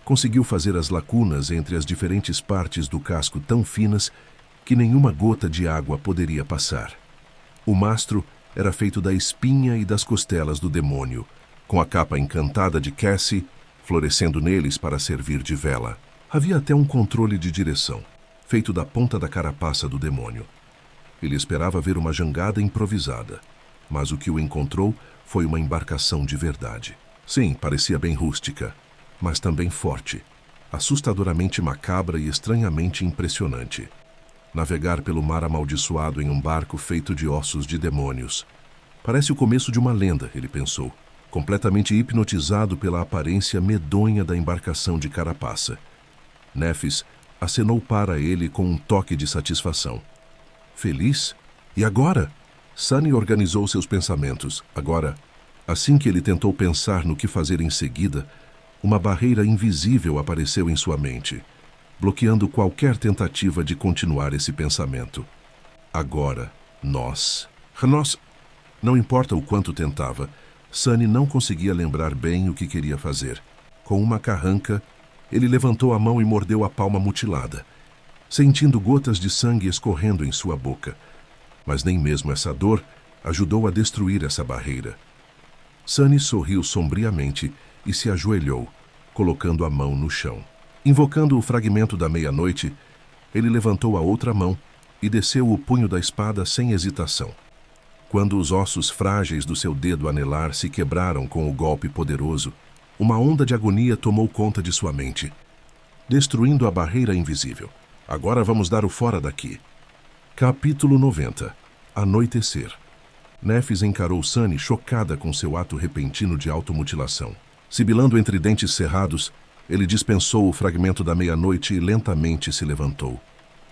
conseguiu fazer as lacunas entre as diferentes partes do casco tão finas que nenhuma gota de água poderia passar. O mastro era feito da espinha e das costelas do demônio, com a capa encantada de Cassie florescendo neles para servir de vela. Havia até um controle de direção, feito da ponta da carapaça do demônio. Ele esperava ver uma jangada improvisada, mas o que o encontrou foi uma embarcação de verdade. Sim, parecia bem rústica, mas também forte, assustadoramente macabra e estranhamente impressionante. Navegar pelo mar amaldiçoado em um barco feito de ossos de demônios. Parece o começo de uma lenda, ele pensou, completamente hipnotizado pela aparência medonha da embarcação de carapaça. Nephis acenou para ele com um toque de satisfação. Feliz? E agora? Sunny organizou seus pensamentos. Agora, assim que ele tentou pensar no que fazer em seguida, uma barreira invisível apareceu em sua mente, bloqueando qualquer tentativa de continuar esse pensamento. Agora, nós... Não importa o quanto tentava, Sunny não conseguia lembrar bem o que queria fazer. Com uma carranca, ele levantou a mão e mordeu a palma mutilada, sentindo gotas de sangue escorrendo em sua boca. Mas nem mesmo essa dor ajudou a destruir essa barreira. Sunny sorriu sombriamente e se ajoelhou, colocando a mão no chão. Invocando o fragmento da meia-noite, ele levantou a outra mão e desceu o punho da espada sem hesitação. Quando os ossos frágeis do seu dedo anelar se quebraram com o golpe poderoso, uma onda de agonia tomou conta de sua mente, destruindo a barreira invisível. Agora vamos dar o fora daqui. Capítulo 90. Anoitecer. Nephis encarou Sunny chocada com seu ato repentino de automutilação. Sibilando entre dentes cerrados, Ele dispensou o fragmento da meia-noite e lentamente se levantou.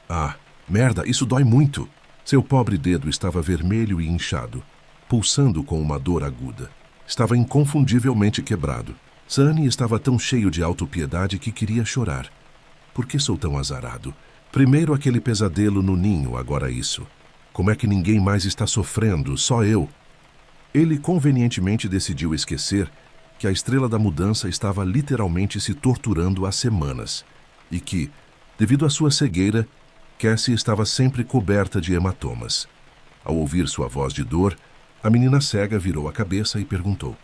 Ah, merda, isso dói muito! Seu pobre dedo estava vermelho e inchado, pulsando com uma dor aguda. Estava inconfundivelmente quebrado. Sunny estava tão cheio de autopiedade que queria chorar. Por que sou tão azarado? Primeiro aquele pesadelo no ninho, agora isso. Como é que ninguém mais está sofrendo, só eu? Ele convenientemente decidiu esquecer que a estrela da mudança estava literalmente se torturando há semanas e que, devido à sua cegueira, Cassie estava sempre coberta de hematomas. Ao ouvir sua voz de dor, a menina cega virou a cabeça e perguntou: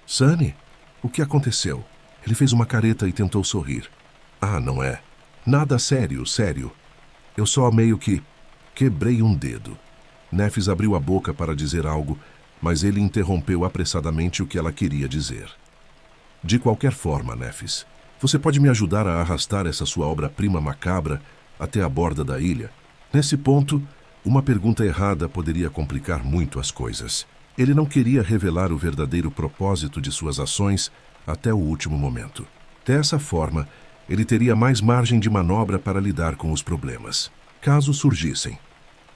Sunny, o que aconteceu? Ele fez uma careta e tentou sorrir. Ah, não é? Nada sério, sério. Eu só meio que quebrei um dedo. Nefis abriu a boca para dizer algo, mas ele interrompeu apressadamente o que ela queria dizer. De qualquer forma, Nefis, você pode me ajudar a arrastar essa sua obra-prima macabra até a borda da ilha? Nesse ponto, uma pergunta errada poderia complicar muito as coisas. Ele não queria revelar o verdadeiro propósito de suas ações até o último momento. Dessa forma, ele teria mais margem de manobra para lidar com os problemas, caso surgissem.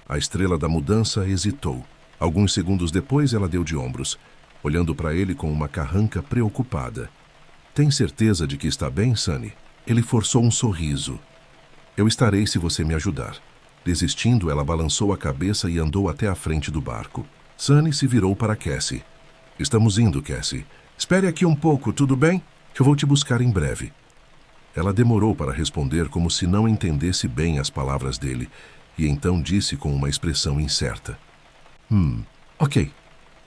A estrela da mudança hesitou. Alguns segundos depois, ela deu de ombros, olhando para ele com uma carranca preocupada. Tem certeza de que está bem, Sunny? Ele forçou um sorriso. Eu estarei se você me ajudar. Desistindo, ela balançou a cabeça e andou até a frente do barco. Sunny se virou para Cassie. Estamos indo, Cassie. Espere aqui um pouco, tudo bem? Eu vou te buscar em breve. Ela demorou para responder como se não entendesse bem as palavras dele, e então disse com uma expressão incerta. Ok.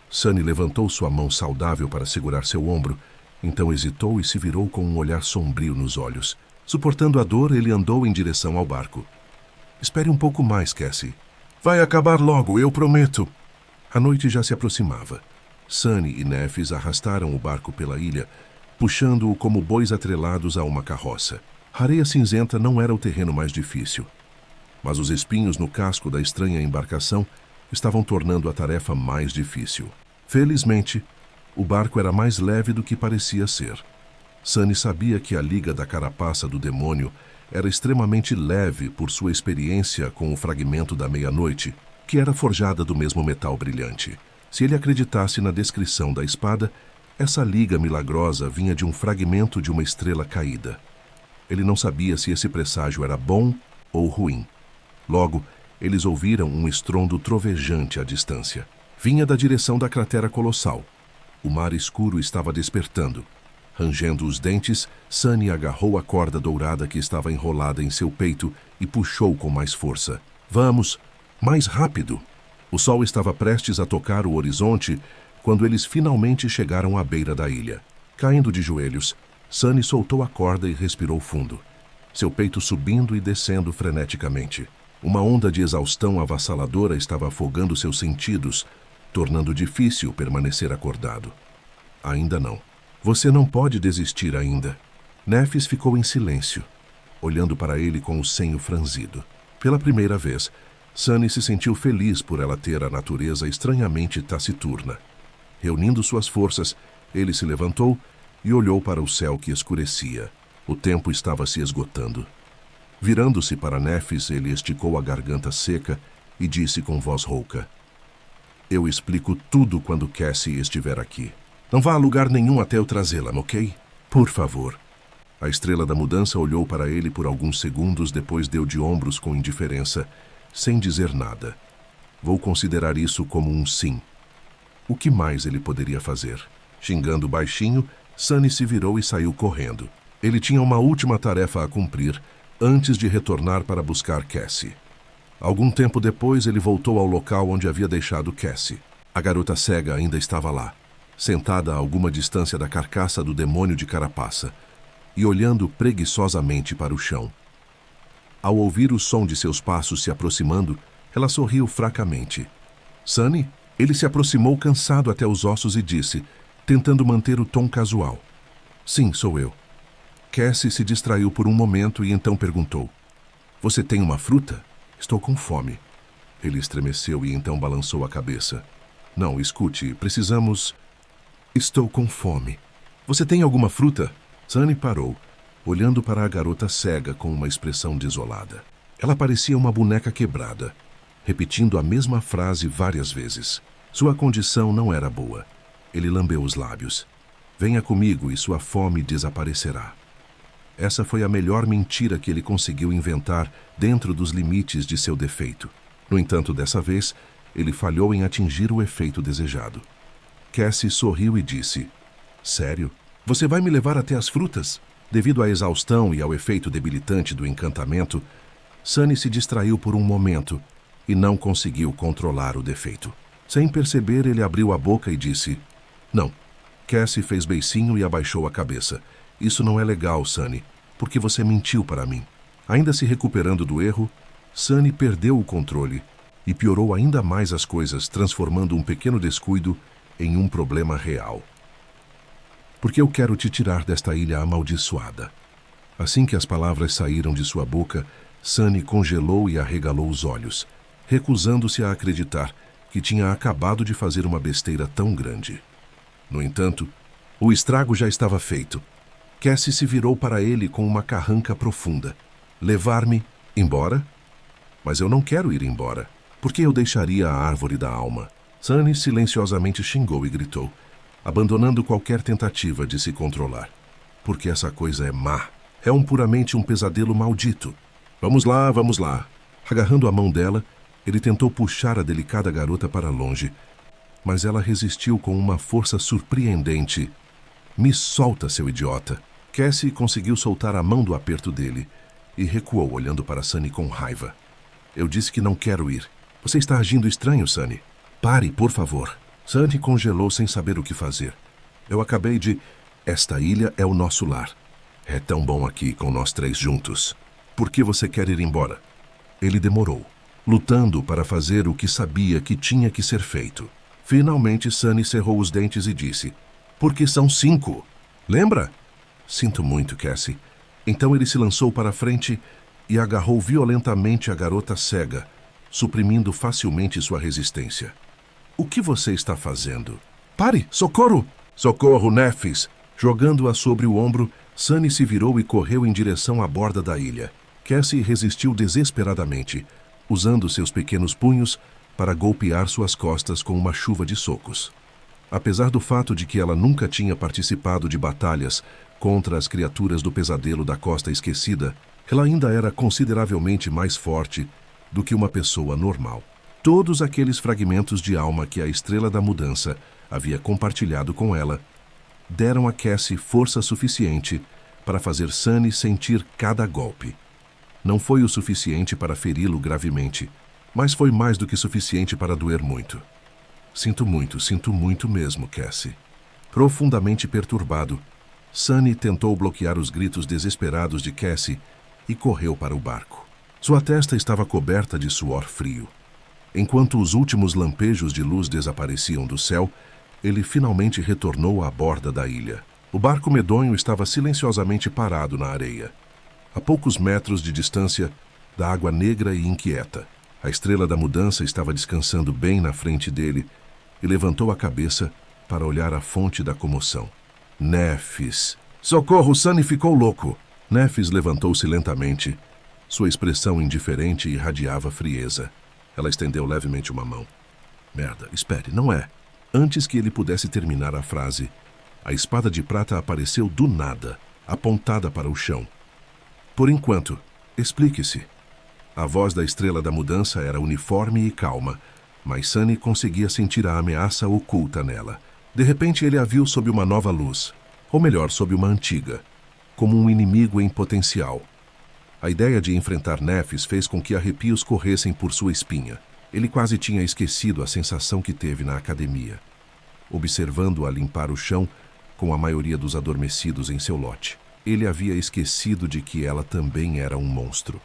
Sunny levantou sua mão saudável para segurar seu ombro, então hesitou e se virou com um olhar sombrio nos olhos. Suportando a dor, ele andou em direção ao barco. Espere um pouco mais, Cassie. Vai acabar logo, eu prometo. A noite já se aproximava. Sunny e Nefis arrastaram o barco pela ilha, puxando-o como bois atrelados a uma carroça. A areia cinzenta não era o terreno mais difícil, mas os espinhos no casco da estranha embarcação estavam tornando a tarefa mais difícil. Felizmente, o barco era mais leve do que parecia ser. Sunny sabia que a liga da carapaça do demônio era extremamente leve por sua experiência com o fragmento da meia-noite, que era forjada do mesmo metal brilhante. Se ele acreditasse na descrição da espada, essa liga milagrosa vinha de um fragmento de uma estrela caída. Ele não sabia se esse presságio era bom ou ruim. Logo, eles ouviram um estrondo trovejante à distância. Vinha da direção da cratera colossal. O mar escuro estava despertando. Rangendo os dentes, Sunny agarrou a corda dourada que estava enrolada em seu peito e puxou com mais força. Vamos! Mais rápido! O sol estava prestes a tocar o horizonte quando eles finalmente chegaram à beira da ilha. Caindo de joelhos, Sunny soltou a corda e respirou fundo, seu peito subindo e descendo freneticamente. Uma onda de exaustão avassaladora estava afogando seus sentidos, tornando difícil permanecer acordado. Ainda não. Você não pode desistir ainda. Nefis ficou em silêncio, olhando para ele com o senho franzido. Pela primeira vez, Sunny se sentiu feliz por ela ter a natureza estranhamente taciturna. Reunindo suas forças, ele se levantou e olhou para o céu que escurecia. O tempo estava se esgotando. Virando-se para Nefis, ele esticou a garganta seca e disse com voz rouca: Eu explico tudo quando Cassie estiver aqui. Não vá a lugar nenhum até eu trazê-la, ok? Por favor. A estrela da mudança olhou para ele por alguns segundos, depois deu de ombros com indiferença, sem dizer nada. Vou considerar isso como um sim. O que mais ele poderia fazer? Xingando baixinho, Sunny se virou e saiu correndo. Ele tinha uma última tarefa a cumprir antes de retornar para buscar Cassie. Algum tempo depois, ele voltou ao local onde havia deixado Cassie. A garota cega ainda estava lá, sentada a alguma distância da carcaça do demônio de carapaça e olhando preguiçosamente para o chão. Ao ouvir o som de seus passos se aproximando, ela sorriu fracamente. Sunny? Ele se aproximou cansado até os ossos e disse, tentando manter o tom casual: Sim, sou eu. Cassie se distraiu por um momento e então perguntou: Você tem uma fruta? Estou com fome. Ele estremeceu e então balançou a cabeça. Não, escute, precisamos... Estou com fome. Você tem alguma fruta? Sunny parou, olhando para a garota cega com uma expressão desolada. Ela parecia uma boneca quebrada, repetindo a mesma frase várias vezes. Sua condição não era boa. Ele lambeu os lábios. Venha comigo e sua fome desaparecerá. Essa foi a melhor mentira que ele conseguiu inventar dentro dos limites de seu defeito. No entanto, dessa vez, ele falhou em atingir o efeito desejado. Cassie sorriu e disse: Sério? Você vai me levar até as frutas? Devido à exaustão e ao efeito debilitante do encantamento, Sunny se distraiu por um momento e não conseguiu controlar o defeito. Sem perceber, ele abriu a boca e disse: Não. Cassie fez beicinho e abaixou a cabeça. Isso não é legal, Sunny, porque você mentiu para mim. Ainda se recuperando do erro, Sunny perdeu o controle e piorou ainda mais as coisas, transformando um pequeno descuido em um problema real. Porque eu quero te tirar desta ilha amaldiçoada. Assim que as palavras saíram de sua boca, Sunny congelou e arregalou os olhos, recusando-se a acreditar que tinha acabado de fazer uma besteira tão grande. No entanto, o estrago já estava feito. Cassie se virou para ele com uma carranca profunda. Levar-me embora? Mas eu não quero ir embora. Por que eu deixaria a árvore da alma? Sunny silenciosamente xingou e gritou, abandonando qualquer tentativa de se controlar. Porque essa coisa é má. É puramente um pesadelo maldito. Vamos lá, vamos lá. Agarrando a mão dela, ele tentou puxar a delicada garota para longe, mas ela resistiu com uma força surpreendente. Me solta, seu idiota. Cassie conseguiu soltar a mão do aperto dele e recuou, olhando para Sunny com raiva. Eu disse que não quero ir. Você está agindo estranho, Sunny. Pare, por favor. Sunny congelou sem saber o que fazer. Eu acabei de... Esta ilha é o nosso lar. É tão bom aqui com nós três juntos. Por que você quer ir embora? Ele demorou, lutando para fazer o que sabia que tinha que ser feito. Finalmente, Sunny cerrou os dentes e disse: Porque são 5. Lembra? Sinto muito, Cassie. Então ele se lançou para a frente e agarrou violentamente a garota cega, suprimindo facilmente sua resistência. O que você está fazendo? Pare! Socorro! Socorro, Nephis! Jogando-a sobre o ombro, Sunny se virou e correu em direção à borda da ilha. Cassie resistiu desesperadamente, usando seus pequenos punhos para golpear suas costas com uma chuva de socos. Apesar do fato de que ela nunca tinha participado de batalhas contra as criaturas do pesadelo da Costa Esquecida, ela ainda era consideravelmente mais forte do que uma pessoa normal. Todos aqueles fragmentos de alma que a Estrela da Mudança havia compartilhado com ela deram a Cassie força suficiente para fazer Sunny sentir cada golpe. Não foi o suficiente para feri-lo gravemente, mas foi mais do que suficiente para doer muito. Sinto muito mesmo, Cassie. Profundamente perturbado, Sunny tentou bloquear os gritos desesperados de Cassie e correu para o barco. Sua testa estava coberta de suor frio. Enquanto os últimos lampejos de luz desapareciam do céu, ele finalmente retornou à borda da ilha. O barco medonho estava silenciosamente parado na areia, a poucos metros de distância da água negra e inquieta. A Estrela da Mudança estava descansando bem na frente dele e levantou a cabeça para olhar a fonte da comoção. Nephis! Socorro, Sunny ficou louco! Nephis levantou-se lentamente. Sua expressão indiferente irradiava frieza. Ela estendeu levemente uma mão. Merda, espere, não é. Antes que ele pudesse terminar a frase, a espada de prata apareceu do nada, apontada para o chão. Por enquanto, explique-se. A voz da Estrela da Mudança era uniforme e calma, mas Sunny conseguia sentir a ameaça oculta nela. De repente ele a viu sob uma nova luz, ou melhor, sob uma antiga, como um inimigo em potencial. A ideia de enfrentar Nephis fez com que arrepios corressem por sua espinha. Ele quase tinha esquecido a sensação que teve na academia, observando-a limpar o chão com a maioria dos adormecidos em seu lote. Ele havia esquecido de que ela também era um monstro.